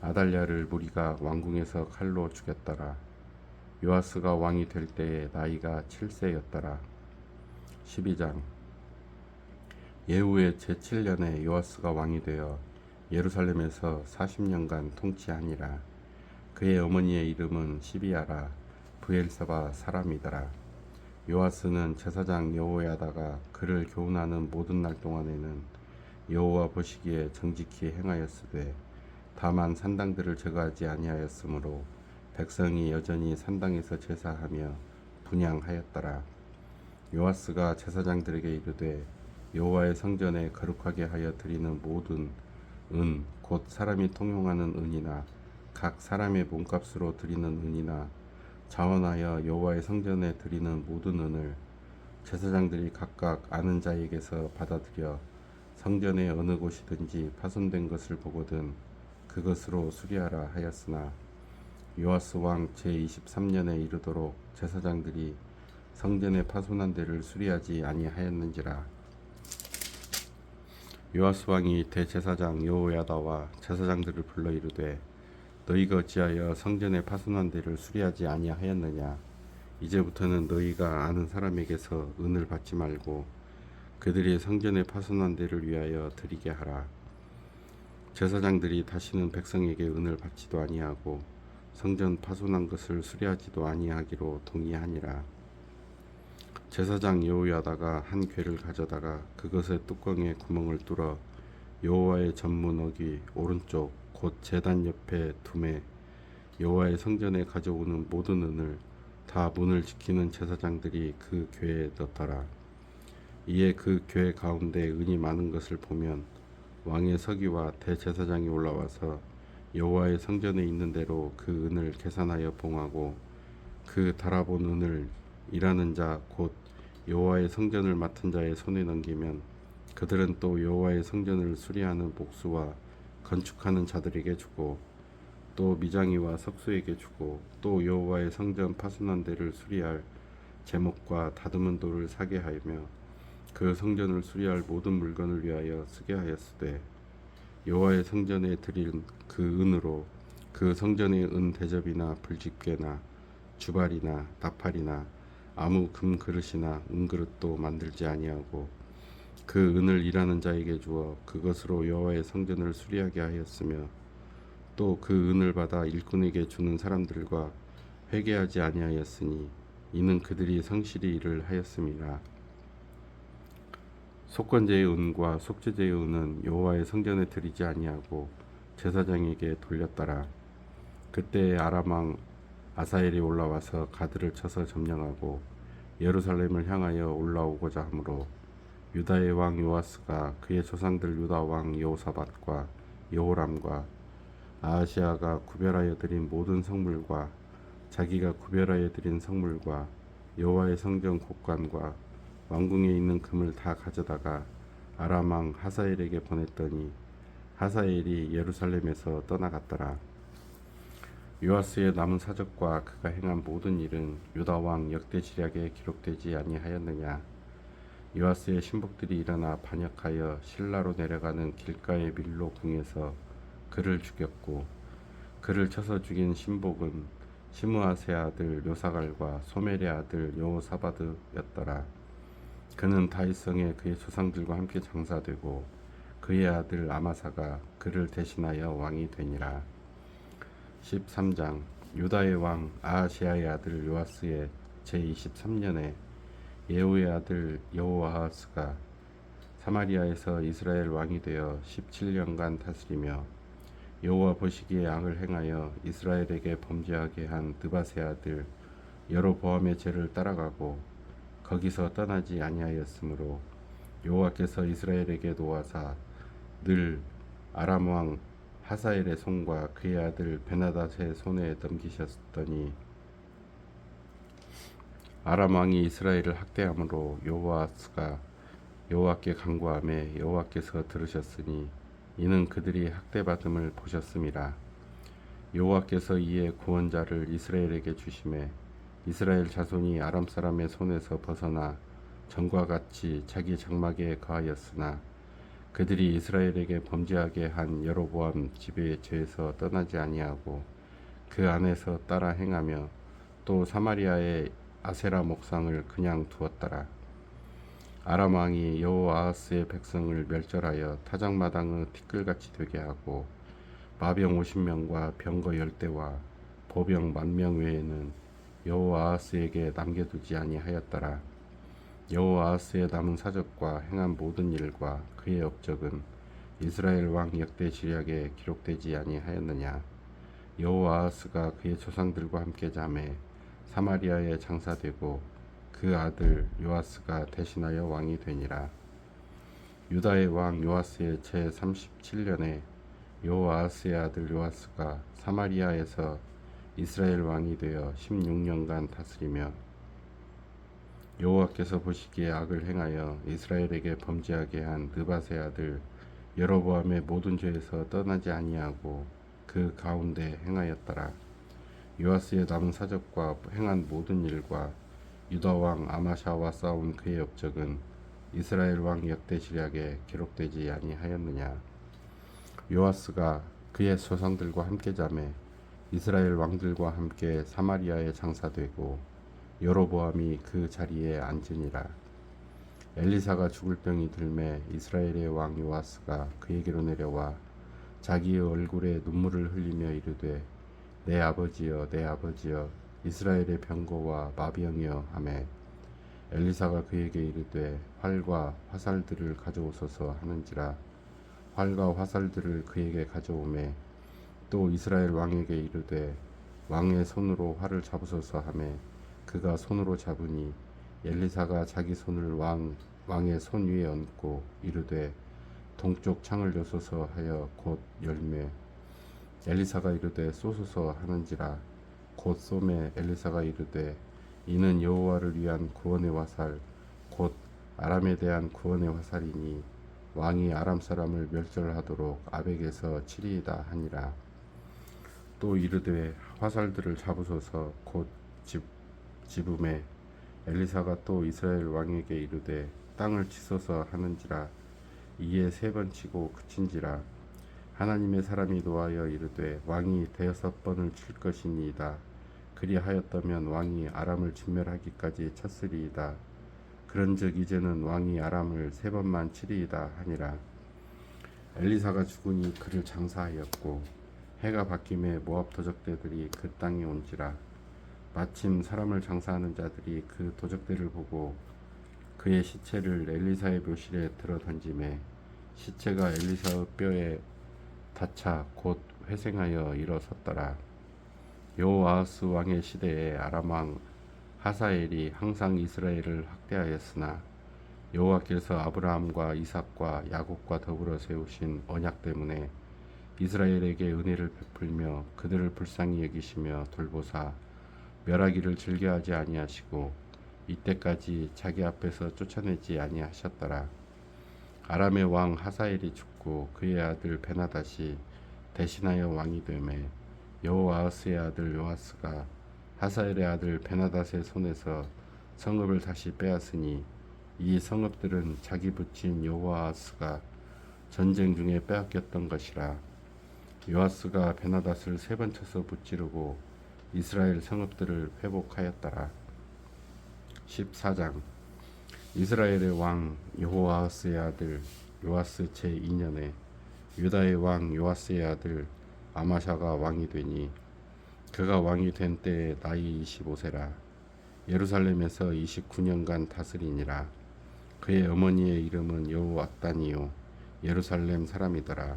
아달랴를 무리가 왕궁에서 칼로 죽였더라. 요아스가 왕이 될 때에 나이가 7세였더라. 12장. 예후의 제7년에 요아스가 왕이 되어 예루살렘에서 40년간 통치하니라. 그의 어머니의 이름은 시비아라 브엘사바 사람이더라. 요아스는 제사장 여호야다가 그를 교훈하는 모든 날 동안에는 여호와 보시기에 정직히 행하였으되 다만 산당들을 제거하지 아니하였으므로 백성이 여전히 산당에서 제사하며 분향하였더라. 요아스가 제사장들에게 이르되 여호와의 성전에 거룩하게 하여 드리는 모든 은 곧 사람이 통용하는 은이나 각 사람의 몸값으로 드리는 은이나 자원하여 여호와의 성전에 드리는 모든 은을 제사장들이 각각 아는 자에게서 받아들여 성전의 어느 곳이든지 파손된 것을 보거든 그것으로 수리하라 하였으나 요아스 왕 제23년에 이르도록 제사장들이 성전의 파손한 데를 수리하지 아니하였는지라. 요아스 왕이 대제사장 여호야다와 제사장들을 불러 이르되 너희가 어찌하여 성전의 파손한 데를 수리하지 아니하였느냐. 이제부터는 너희가 아는 사람에게서 은을 받지 말고 그들이 성전의 파손한 데를 위하여 드리게 하라. 제사장들이 다시는 백성에게 은을 받지도 아니하고 성전 파손한 것을 수리하지도 아니하기로 동의하니라. 제사장 여호야다가 한 궤를 가져다가 그것의 뚜껑에 구멍을 뚫어 여호와의 전문 어귀 오른쪽 곧 제단 옆에 두매 여호와의 성전에 가져오는 모든 은을 다 문을 지키는 제사장들이 그 궤에 넣더라. 이에 그 궤 가운데 은이 많은 것을 보면 왕의 서기와 대제사장이 올라와서 여호와의 성전에 있는 대로 그 은을 계산하여 봉하고 그 달아본 은을 일하는 자 곧 여호와의 성전을 맡은 자의 손에 넘기면 그들은 또 여호와의 성전을 수리하는 목수와 건축하는 자들에게 주고 또 미장이와 석수에게 주고 또 여호와의 성전 파손한 데를 수리할 제목과 다듬은 돌을 사게 하며 그 성전을 수리할 모든 물건을 위하여 쓰게 하였으되 여호와의 성전에 드린 그 은으로 그 성전의 은 대접이나 불집게나 주발이나 나팔이나 아무 금 그릇이나 은그릇도 만들지 아니하고 그 은을 일하는 자에게 주어 그것으로 여호와의 성전을 수리하게 하였으며 또 그 은을 받아 일꾼에게 주는 사람들과 회개하지 아니하였으니 이는 그들이 성실히 일을 하였음이라. 속건제의 은과 속죄제의 은은 여호와의 성전에 드리지 아니하고 제사장에게 돌렸더라. 그때 아람 왕 아사엘이 올라와서 가드를 쳐서 점령하고 예루살렘을 향하여 올라오고자 하므로 유다의 왕 요아스가 그의 조상들 유다 왕 여호사밧과 여호람과 아하시아가 구별하여 드린 모든 성물과 자기가 구별하여 드린 성물과 여호와의 성전 곡관과 왕궁에 있는 금을 다 가져다가 아람 왕 하사엘에게 보냈더니 하사엘이 예루살렘에서 떠나갔더라. 요아스의 남은 사적과 그가 행한 모든 일은 유다 왕 역대지략에 기록되지 아니하였느냐. 요아스의 신복들이 일어나 반역하여 실라로 내려가는 길가의 밀로 궁에서 그를 죽였고 그를 쳐서 죽인 신복은 시므아세 아들 요사갈과 소멜의 아들 여호사바드였더라. 그는 다윗성에 그의 조상들과 함께 장사되고 그의 아들 아마사가 그를 대신하여 왕이 되니라. 13장 유다의 왕 아하시아의 아들 요아스의 제23년에 예후의 아들 여호아하스가 사마리아에서 이스라엘 왕이 되어 17년간 다스리며 여호와 보시기에 악을 행하여 이스라엘에게 범죄하게 한 느밧의 아들 여로보암의 죄를 따라가고 거기서 떠나지 아니하였으므로 여호와께서 이스라엘에게 노하사 늘 아람 왕 하사엘의 손과 그의 아들 베나닷의 손에 넘기셨더니 아람 왕이 이스라엘을 학대함으로 여호아스가 여호와께 간구하매 여호와께서 들으셨으니 이는 그들이 학대받음을 보셨음이라. 여호와께서 이에 구원자를 이스라엘에게 주심에 이스라엘 자손이 아람 사람의 손에서 벗어나 전과 같이 자기 장막에 거하였으나 그들이 이스라엘에게 범죄하게 한 여로보암 집의 죄에서 떠나지 아니하고 그 안에서 따라 행하며 또 사마리아의 아세라 목상을 그냥 두었더라. 아람 왕이 여호아하스의 백성을 멸절하여 타작마당의 티끌같이 되게 하고 마병 50명과 병거 10대와 보병 10,000명 외에는 여호아하스에게 남겨두지 아니하였더라. 여호아하스의 남은 사적과 행한 모든 일과 그의 업적은 이스라엘 왕 역대 지략에 기록되지 아니하였느냐. 여호아하스가 그의 조상들과 함께 잠에 사마리아에 장사되고 그 아들 요아스가 대신하여 왕이 되니라. 유다의 왕 요아스의 제37년에 여호아하스의 아들 요아스가 사마리아에서 이스라엘 왕이 되어 16년간 다스리며 여호와께서 보시기에 악을 행하여 이스라엘에게 범죄하게 한 느밧의 아들 여로보암의 모든 죄에서 떠나지 아니하고 그 가운데 행하였더라. 요아스의 남은 사적과 행한 모든 일과 유다 왕 아마샤와 싸운 그의 업적은 이스라엘 왕 역대시략에 기록되지 아니하였느냐. 요아스가 그의 조상들과 함께 자매 이스라엘 왕들과 함께 사마리아에 장사되고 여로보암이 그 자리에 앉으니라. 엘리사가 죽을 병이 들매 이스라엘의 왕 요아스가 그에게로 내려와 자기의 얼굴에 눈물을 흘리며 이르되 내 아버지여 내 아버지여 이스라엘의 병거와 마병이여 하매 엘리사가 그에게 이르되 활과 화살들을 가져오소서 하는지라. 활과 화살들을 그에게 가져오매 또 이스라엘 왕에게 이르되 왕의 손으로 활을 잡으소서 하매 그가 손으로 잡으니 엘리사가 자기 손을 왕의 손 위에 얹고 이르되 동쪽 창을 여소서 하여 곧 열매 엘리사가 이르되 쏘소서 하는지라. 곧 쏘매 엘리사가 이르되 이는 여호와를 위한 구원의 화살 곧 아람에 대한 구원의 화살이니 왕이 아람 사람을 멸절하도록 아벡에서 치리이다 하니라. 또 이르되 화살들을 잡으소서 곧 집음에 엘리사가 또 이스라엘 왕에게 이르되 땅을 치소서 하는지라. 이에 3번 치고 그친지라. 하나님의 사람이 노하여 이르되 왕이 6번을 칠 것이니이다. 그리하였다면 왕이 아람을 진멸하기까지 쳤으리이다. 그런즉 이제는 왕이 아람을 3번만 치리이다 하니라. 엘리사가 죽으니 그를 장사하였고 해가 바뀜에 모압 도적대들이 그 땅에 온지라. 마침 사람을 장사하는 자들이 그 도적대를 보고 그의 시체를 엘리사의 묘실에 들어 던지매 시체가 엘리사의 뼈에 닿자 곧 회생하여 일어섰더라. 여호아하스 왕의 시대에 아람 왕 하사엘이 항상 이스라엘을 학대하였으나 여호와께서 아브라함과 이삭과 야곱과 더불어 세우신 언약 때문에 이스라엘에게 은혜를 베풀며 그들을 불쌍히 여기시며 돌보사 멸하기를 즐겨하지 아니하시고 이때까지 자기 앞에서 쫓아내지 아니하셨더라. 아람의 왕 하사엘이 죽고 그의 아들 베나닷이 대신하여 왕이 되매 여호아하스의 아들 요아스가 하사엘의 아들 베나닷의 손에서 성읍을 다시 빼앗으니 이 성읍들은 자기 부친 여호아하스가 전쟁 중에 빼앗겼던 것이라. 요아스가 베나닷을 3번 쳐서 무찌르고 이스라엘 성읍들을 회복하였더라. 14장. 이스라엘의 왕 여호아하스의 아들 요아스 제2년에 유다의 왕 요아스의 아들 아마샤가 왕이 되니 그가 왕이 된 때에 나이 25세라. 예루살렘에서 29년간 다스리니라. 그의 어머니의 이름은 여호악단이요 예루살렘 사람이더라.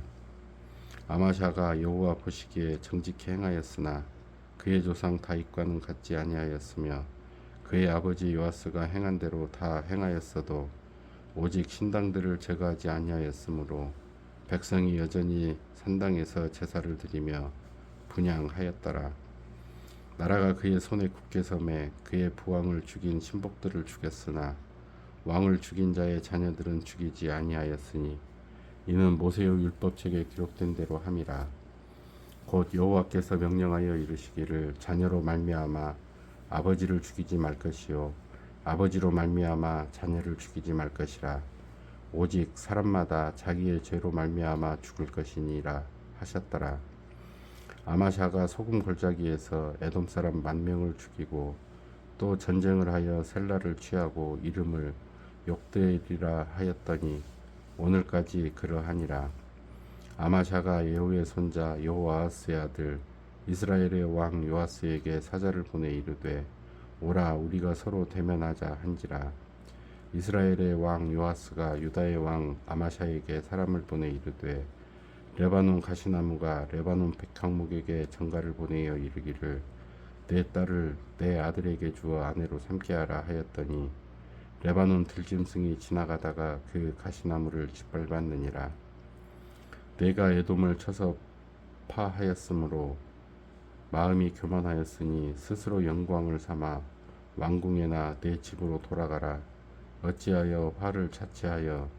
아마샤가 여호와 보시기에 정직히 행하였으나 그의 조상 다윗과는 같지 아니하였으며 그의 아버지 요아스가 행한 대로 다 행하였어도 오직 신당들을 제거하지 아니하였으므로 백성이 여전히 산당에서 제사를 드리며 분향하였더라. 나라가 그의 손에 굳게 섬에 그의 부왕을 죽인 신복들을 죽였으나 왕을 죽인 자의 자녀들은 죽이지 아니하였으니 이는 모세의 율법책에 기록된 대로 함이라. 곧 여호와께서 명령하여 이르시기를 자녀로 말미암아 아버지를 죽이지 말 것이요 아버지로 말미암아 자녀를 죽이지 말 것이라. 오직 사람마다 자기의 죄로 말미암아 죽을 것이니라 하셨더라. 아마샤가 소금 골짜기에서 에돔 사람 10,000명을 죽이고 또 전쟁을 하여 셀라를 취하고 이름을 욕되리라 하였더니 오늘까지 그러하니라. 아마샤가 예후의 손자 여호아하스의 아들 이스라엘의 왕 요아스에게 사자를 보내 이르되 오라 우리가 서로 대면하자 한지라. 이스라엘의 왕 요아스가 유다의 왕 아마샤에게 사람을 보내 이르되 레바논 가시나무가 레바논 백향목에게 전가를 보내어 이르기를 내 딸을 내 아들에게 주어 아내로 삼게 하라 하였더니 레바논 들짐승이 지나가다가 그 가시나무를 짓밟았느니라. 내가 에돔을 쳐서 파하였으므로 마음이 교만하였으니 스스로 영광을 삼아 왕궁에나 내 집으로 돌아가라. 어찌하여 화를 자체하여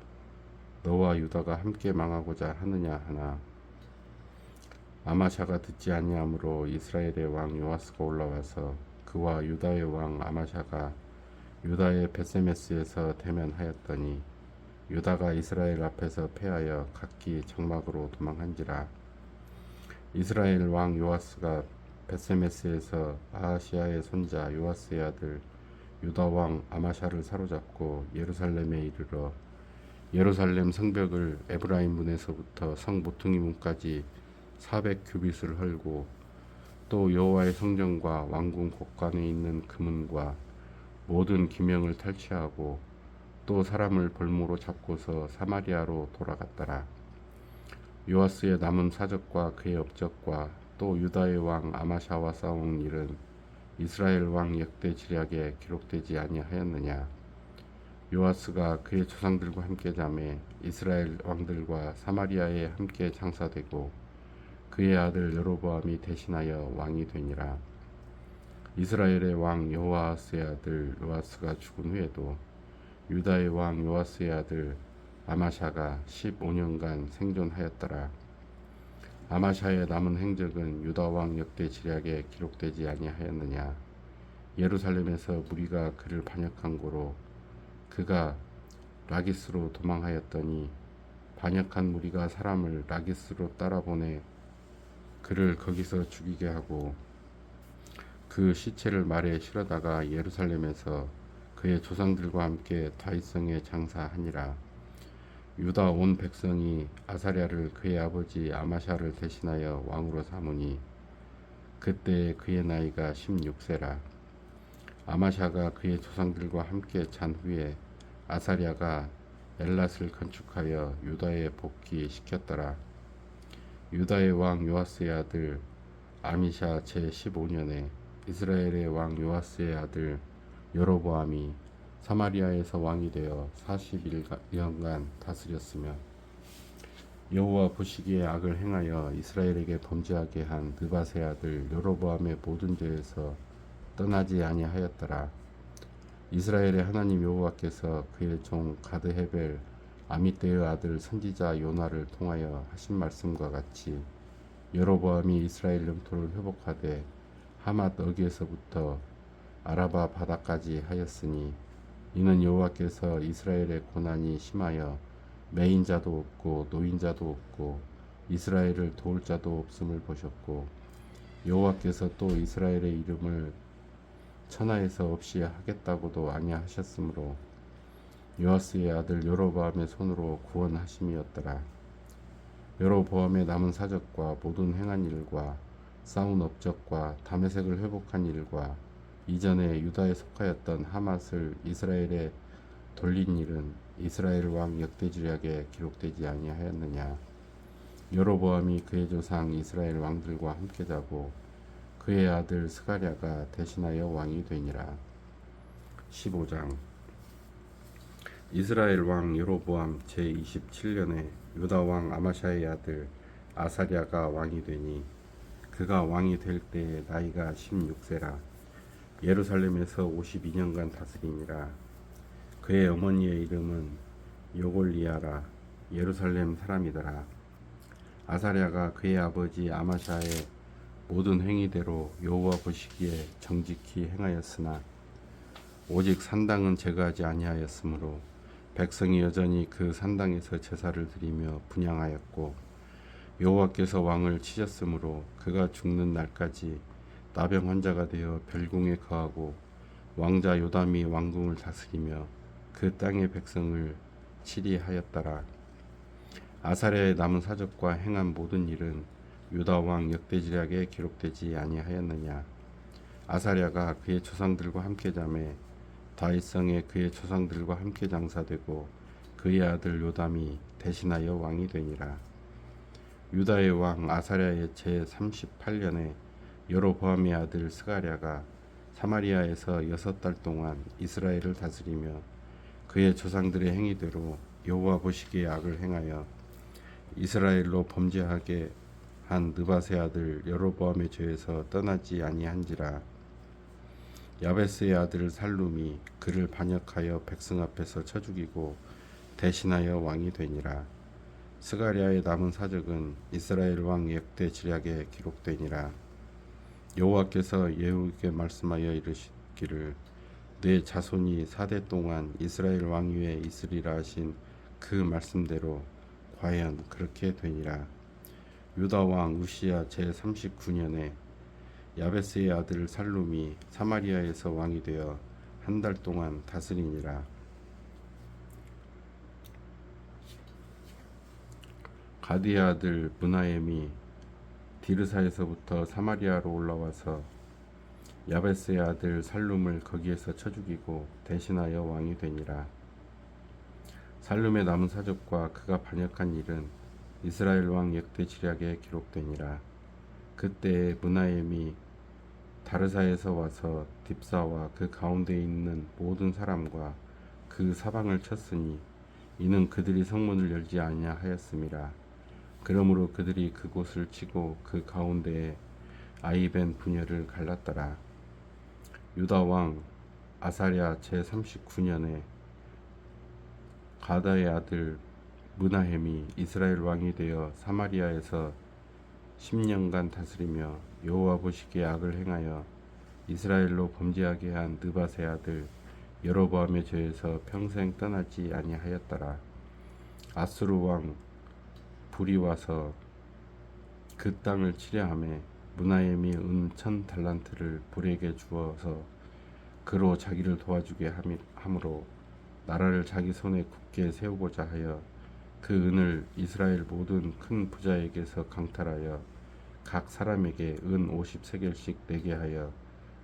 너와 유다가 함께 망하고자 하느냐 하나. 아마샤가 듣지 아니하므로 이스라엘의 왕 요아스가 올라와서 그와 유다의 왕 아마샤가 유다의 베세메스에서 대면하였더니 유다가 이스라엘 앞에서 패하여 각기 장막으로 도망한지라. 이스라엘 왕 요아스가 벳세메스에서 아하시아의 손자 요아스의 아들 유다 왕 아마샤를 사로잡고 예루살렘에 이르러 예루살렘 성벽을 에브라임 문에서부터 성 모퉁이 문까지 400규빗을 헐고 또 여호와의 성전과 왕궁 곳간에 있는 금은과 모든 기명을 탈취하고 또 사람을 볼모로 잡고서 사마리아로 돌아갔더라. 요아스의 남은 사적과 그의 업적과 또 유다의 왕 아마샤와 싸운 일은 이스라엘 왕 역대 지략에 기록되지 아니하였느냐. 요아스가 그의 조상들과 함께 잠에 이스라엘 왕들과 사마리아에 함께 장사되고 그의 아들 여로보암이 대신하여 왕이 되니라. 이스라엘의 왕 여호아스의 아들 요아스가 죽은 후에도 유다의 왕 요아스의 아들 아마샤가 15년간 생존하였더라. 아마샤의 남은 행적은 유다 왕 역대 지략에 기록되지 아니하였느냐. 예루살렘에서 무리가 그를 반역한 고로 그가 라기스로 도망하였더니 반역한 무리가 사람을 라기스로 따라보내 그를 거기서 죽이게 하고 그 시체를 말에 실어다가 예루살렘에서 그의 조상들과 함께 다윗성에 장사하니라. 유다 온 백성이 아사랴를 그의 아버지 아마샤를 대신하여 왕으로 삼으니 그때 그의 나이가 16세라. 아마샤가 그의 조상들과 함께 잔 후에 아사랴가 엘랏을 건축하여 유다에 복귀시켰더라. 유다의 왕 요아스의 아들 아미샤 제15년에 이스라엘의 왕 요아스의 아들 여로보암이 사마리아에서 왕이 되어 41년간 다스렸으며 여호와 보시기에 악을 행하여 이스라엘에게 범죄하게 한 느밧의 아들 여로보암의 모든 죄에서 떠나지 아니하였더라. 이스라엘의 하나님 여호와께서 그의 종 가드헤벨 아미떼의 아들 선지자 요나를 통하여 하신 말씀과 같이 여로보암이 이스라엘 영토를 회복하되 하맛 어귀에서부터 아라바 바다까지 하였으니 이는 여호와께서 이스라엘의 고난이 심하여 매인자도 없고 노인자도 없고 이스라엘을 도울 자도 없음을 보셨고 여호와께서 또 이스라엘의 이름을 천하에서 없이 하겠다고도 아니하셨으므로 요아스의 아들 여로보암의 손으로 구원하심이었더라. 여로보암의 남은 사적과 모든 행한 일과 싸운 업적과 다메섹을 회복한 일과 이전에 유다에 속하였던 하맛을 이스라엘에 돌린 일은 이스라엘 왕 역대지략에 기록되지 아니하였느냐. 여로보암이 그의 조상 이스라엘 왕들과 함께 자고 그의 아들 스가랴가 대신하여 왕이 되니라. 15장. 이스라엘 왕 여로보암 제27년에 유다 왕 아마샤의 아들 아사랴가 왕이 되니 그가 왕이 될 때에 나이가 16세라. 예루살렘에서 52년간 다스리니라. 그의 어머니의 이름은 요골리아라. 예루살렘 사람이더라. 아사랴가 그의 아버지 아마샤의 모든 행위대로 여호와 보시기에 정직히 행하였으나 오직 산당은 제거하지 아니하였으므로 백성이 여전히 그 산당에서 제사를 드리며 분향하였고 여호와께서 왕을 치셨으므로 그가 죽는 날까지 나병 환자가 되어 별궁에 거하고 왕자 요담이 왕궁을 다스리며 그 땅의 백성을 치리하였더라. 아사랴의 남은 사적과 행한 모든 일은 유다 왕 역대지략에 기록되지 아니하였느냐. 아사랴가 그의 조상들과 함께 잠에 다윗성에 그의 조상들과 함께 장사되고 그의 아들 요담이 대신하여 왕이 되니라. 유다의 왕 아사랴의 제38년에 여로보암의 아들 스가랴가 사마리아에서 6달 동안 이스라엘을 다스리며 그의 조상들의 행위대로 여호와 보시기에 악을 행하여 이스라엘로 범죄하게 한 느밧의 아들 여로보암의 죄에서 떠나지 아니한지라. 야베스의 아들 살룸이 그를 반역하여 백성 앞에서 쳐 죽이고 대신하여 왕이 되니라. 스가랴의 남은 사적은 이스라엘 왕 역대 지략에 기록되니라. 여호와께서 예후에게 말씀하여 이르시기를 내 자손이 4대 동안 이스라엘 왕 위에 있으리라 하신 그 말씀대로 과연 그렇게 되니라. 유다 왕 우시야 제 39년에 야베스의 아들 살룸이 사마리아에서 왕이 되어 한 달 동안 다스리니라. 가디의 아들 브나엠이 디르사에서부터 사마리아로 올라와서 야베스의 아들 살룸을 거기에서 쳐 죽이고 대신하여 왕이 되니라. 살룸의 남은 사적과 그가 반역한 일은 이스라엘 왕 역대지략에 기록되니라. 그때 브나엠이 다르사에서 와서 딥사와 그 가운데 있는 모든 사람과 그 사방을 쳤으니 이는 그들이 성문을 열지 아니하였음이라. 그러므로 그들이 그곳을 치고 그 가운데에 아이벤 분열을 갈랐더라. 유다 왕 아사랴 제 39년에 가다의 아들 므나헴이 이스라엘 왕이 되어 사마리아에서 10년간 다스리며 여호와 보시기에 악을 행하여 이스라엘로 범죄하게 한 느밧의 아들 여로보암의 죄에서 평생 떠나지 아니하였더라. 아수르 왕 불이 와서 그 땅을 치려하매 므나헴이 은 1000달란트를 불에게 주어서 그로 자기를 도와주게 함으로 나라를 자기 손에 굳게 세우고자 하여 그 은을 이스라엘 모든 큰 부자에게서 강탈하여 각 사람에게 은 50세겔씩 내게 하여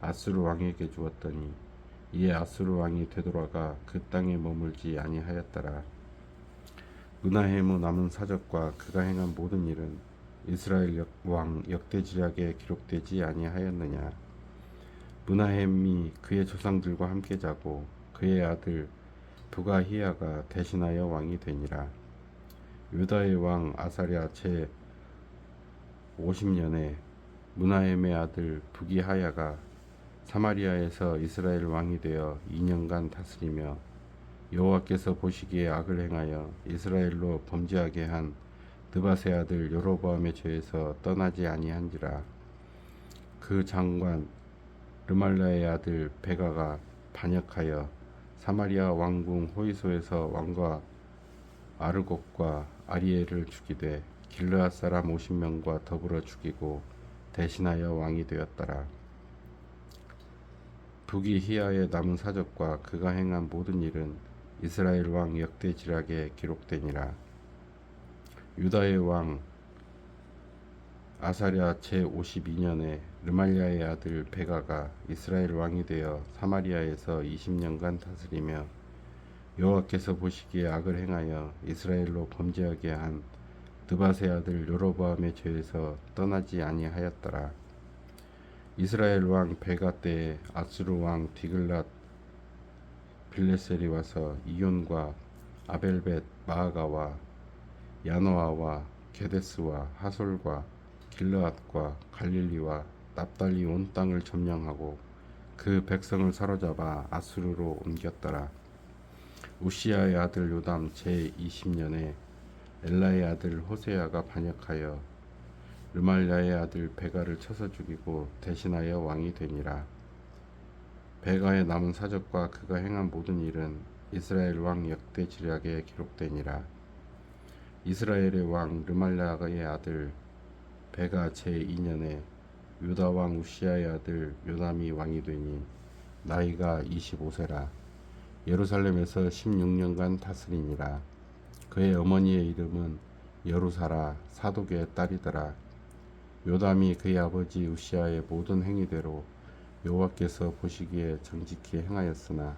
아수르 왕에게 주었더니 이에 아수르 왕이 되돌아가 그 땅에 머물지 아니하였더라. 므나헴의 남은 사적과 그가 행한 모든 일은 이스라엘 왕 역대지략에 기록되지 아니하였느냐. 므나헴이 그의 조상들과 함께 자고 그의 아들 부가히야가 대신하여 왕이 되니라. 유다의 왕 아사랴 제 50년에 므나헴의 아들 부기하야가 사마리아에서 이스라엘 왕이 되어 2년간 다스리며 여호와께서 보시기에 악을 행하여 이스라엘로 범죄하게 한 느밧의 아들 여로보암의 죄에서 떠나지 아니한지라. 그 장관 르말라의 아들 베가가 반역하여 사마리아 왕궁 호이소에서 왕과 아르곡과 아리엘을 죽이되 길르앗 사람 50명과 더불어 죽이고 대신하여 왕이 되었더라. 부기히야의 남은 사적과 그가 행한 모든 일은 이스라엘 왕 역대지략에 기록되니라. 유다의 왕 아사랴 제 52년에 르말랴의 아들 베가가 이스라엘 왕이 되어 사마리아에서 20년간 다스리며 여호와께서 보시기에 악을 행하여 이스라엘로 범죄하게 한 느밧의 아들 여로보암의 죄에서 떠나지 아니하였더라. 이스라엘 왕 베가 때에 아수르 왕 디글랏 빌레셀이 와서 이온과 아벨벳 마아가와 야노아와 게데스와 하솔과 길르앗과 갈릴리와 납달리 온 땅을 점령하고 그 백성을 사로잡아 아수르로 옮겼더라. 우시야의 아들 요담 제 20년에 엘라의 아들 호세아가 반역하여 르말랴의 아들 베가를 쳐서 죽이고 대신하여 왕이 되니라. 베가의 남은 사적과 그가 행한 모든 일은 이스라엘 왕 역대지략에 기록되니라. 이스라엘의 왕 르말랴의 아들 베가 제 2년에 유다 왕 우시야의 아들 요담이 왕이 되니 나이가 25세라. 예루살렘에서 16년간 다스리니라. 그의 어머니의 이름은 여루사라 사독의 딸이더라. 요담이 그의 아버지 우시야의 모든 행위대로 여호와께서 보시기에 정직히 행하였으나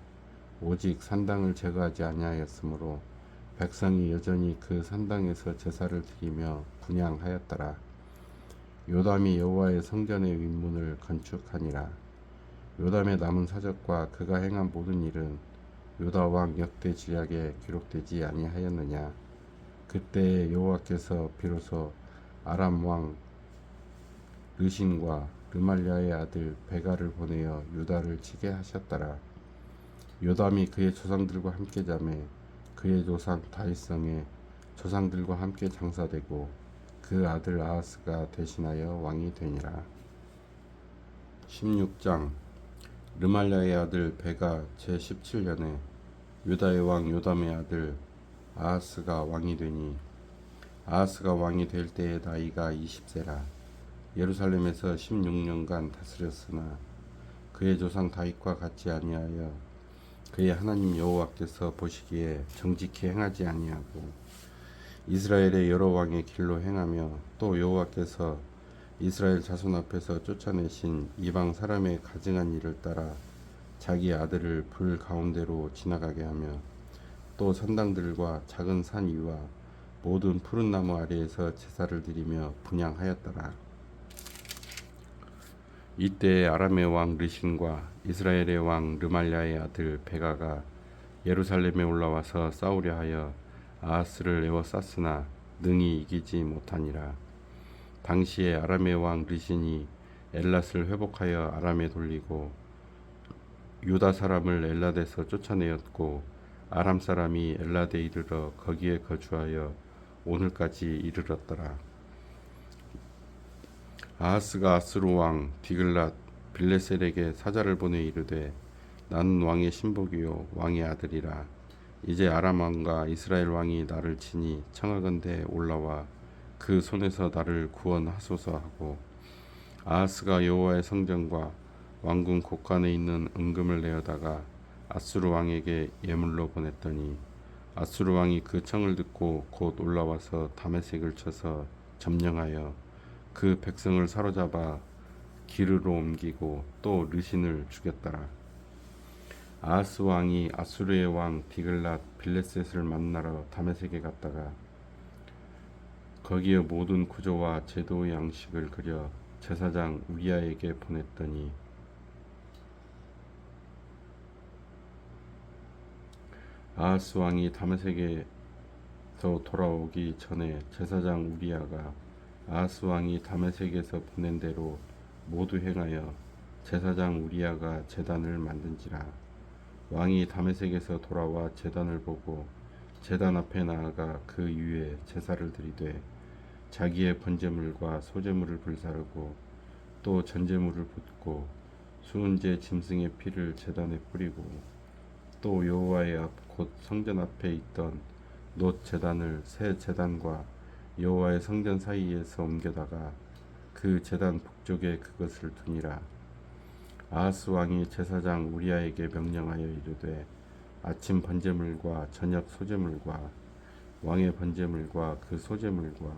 오직 산당을 제거하지 아니하였으므로 백성이 여전히 그 산당에서 제사를 드리며 분향하였더라. 요담이 여호와의 성전의 윗문을 건축하니라. 요담의 남은 사적과 그가 행한 모든 일은 유다 왕 역대지략에 기록되지 아니하였느냐. 그때 여호와께서 비로소 아람 왕 르신과 르말랴의 아들 베가를 보내어 유다를 치게 하셨더라. 요담이 그의 조상들과 함께 자매 그의 조상 다윗성에 조상들과 함께 장사되고 그 아들 아하스가 대신하여 왕이 되니라. 16장 르말랴의 아들 베가 제 17년에 유다의 왕 요담의 아들 아하스가 왕이 되니 아하스가 왕이 될 때의 나이가 20세라. 예루살렘에서 16년간 다스렸으나 그의 조상 다윗과 같지 아니하여 그의 하나님 여호와께서 보시기에 정직히 행하지 아니하고 이스라엘의 여러 왕의 길로 행하며 또 여호와께서 이스라엘 자손 앞에서 쫓아내신 이방 사람의 가증한 일을 따라 자기 아들을 불 가운데로 지나가게 하며 또 산당들과 작은 산 위와 모든 푸른 나무 아래에서 제사를 드리며 분향하였더라. 이때 아람의 왕 르신과 이스라엘의 왕 르말랴의 아들 베가가 예루살렘에 올라와서 싸우려 하여 아하스를 에워쌌으나 능히 이기지 못하니라. 당시에 아람의 왕 르신이 엘랏을 회복하여 아람에 돌리고 유다 사람을 엘랏에서 쫓아내었고 아람 사람이 엘랏에 이르러 거기에 거주하여 오늘까지 이르렀더라. 아하스가 아수르 왕 디글랏 빌레셀에게 사자를 보내 이르되 나는 왕의 신복이요 왕의 아들이라. 이제 아람 왕과 이스라엘 왕이 나를 치니 청하건대 올라와 그 손에서 나를 구원하소서 하고 아하스가 여호와의 성전과 왕궁 곳간에 있는 은금을 내어다가 아수르 왕에게 예물로 보냈더니 아수르 왕이 그 청을 듣고 곧 올라와서 다메섹을 쳐서 점령하여 그 백성을 사로잡아 기르로 옮기고 또 르신을 죽였더라. 아하스 왕이 아수르의 왕 디글랏 빌레셋을 만나러 다메섹에 갔다가 거기에 모든 구조와 제도의 양식을 그려 제사장 우리아에게 보냈더니 아하스 왕이 다메섹에서 돌아오기 전에 제사장 우리아가 아하스 왕이 다메섹에서 보낸 대로 모두 행하여 제사장 우리아가 제단을 만든지라. 왕이 다메섹에서 돌아와 제단을 보고 제단 앞에 나아가 그 위에 제사를 드리되 자기의 번제물과 소제물을 불사르고 또 전제물을 붓고 수은제 짐승의 피를 제단에 뿌리고 또 여호와의 앞 곧 성전 앞에 있던 놋 제단을 새 제단과 여호와의 성전 사이에서 옮겨다가 그 제단 북쪽에 그것을 두니라. 아하스 왕이 제사장 우리아에게 명령하여 이르되 아침 번제물과 저녁 소제물과 왕의 번제물과 그 소제물과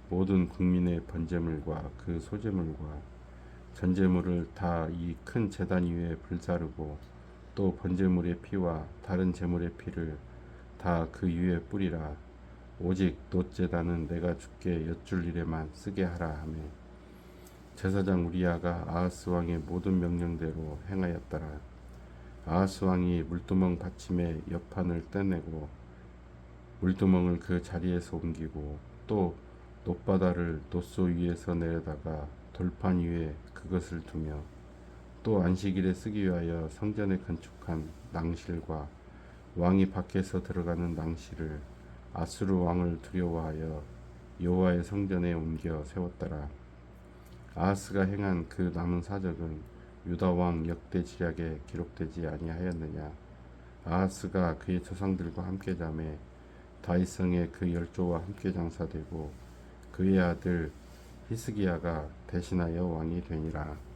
모든 국민의 번제물과 그 소제물과 전제물을 다 이 큰 제단 위에 불사르고 또 번제물의 피와 다른 제물의 피를 다 그 위에 뿌리라. 오직 놋 제단은 내가 주께 여쭐 일에만 쓰게 하라 하며 제사장 우리아가 아하스 왕의 모든 명령대로 행하였더라. 아하스 왕이 물두멍 받침의 옆판을 떼내고 물두멍을 그 자리에서 옮기고 또 놋바다를 놋소 위에서 내려다가 돌판 위에 그것을 두며 또 안식일에 쓰기 위하여 성전에 건축한 낭실과 왕이 밖에서 들어가는 낭실을 아수르 왕을 두려워하여 여호와의 성전에 옮겨 세웠더라. 아하스가 행한 그 남은 사적은 유다 왕 역대 지략에 기록되지 아니하였느냐. 아하스가 그의 조상들과 함께 자매 다윗성에 그 열조와 함께 장사되고 그의 아들 히스기야가 대신하여 왕이 되니라.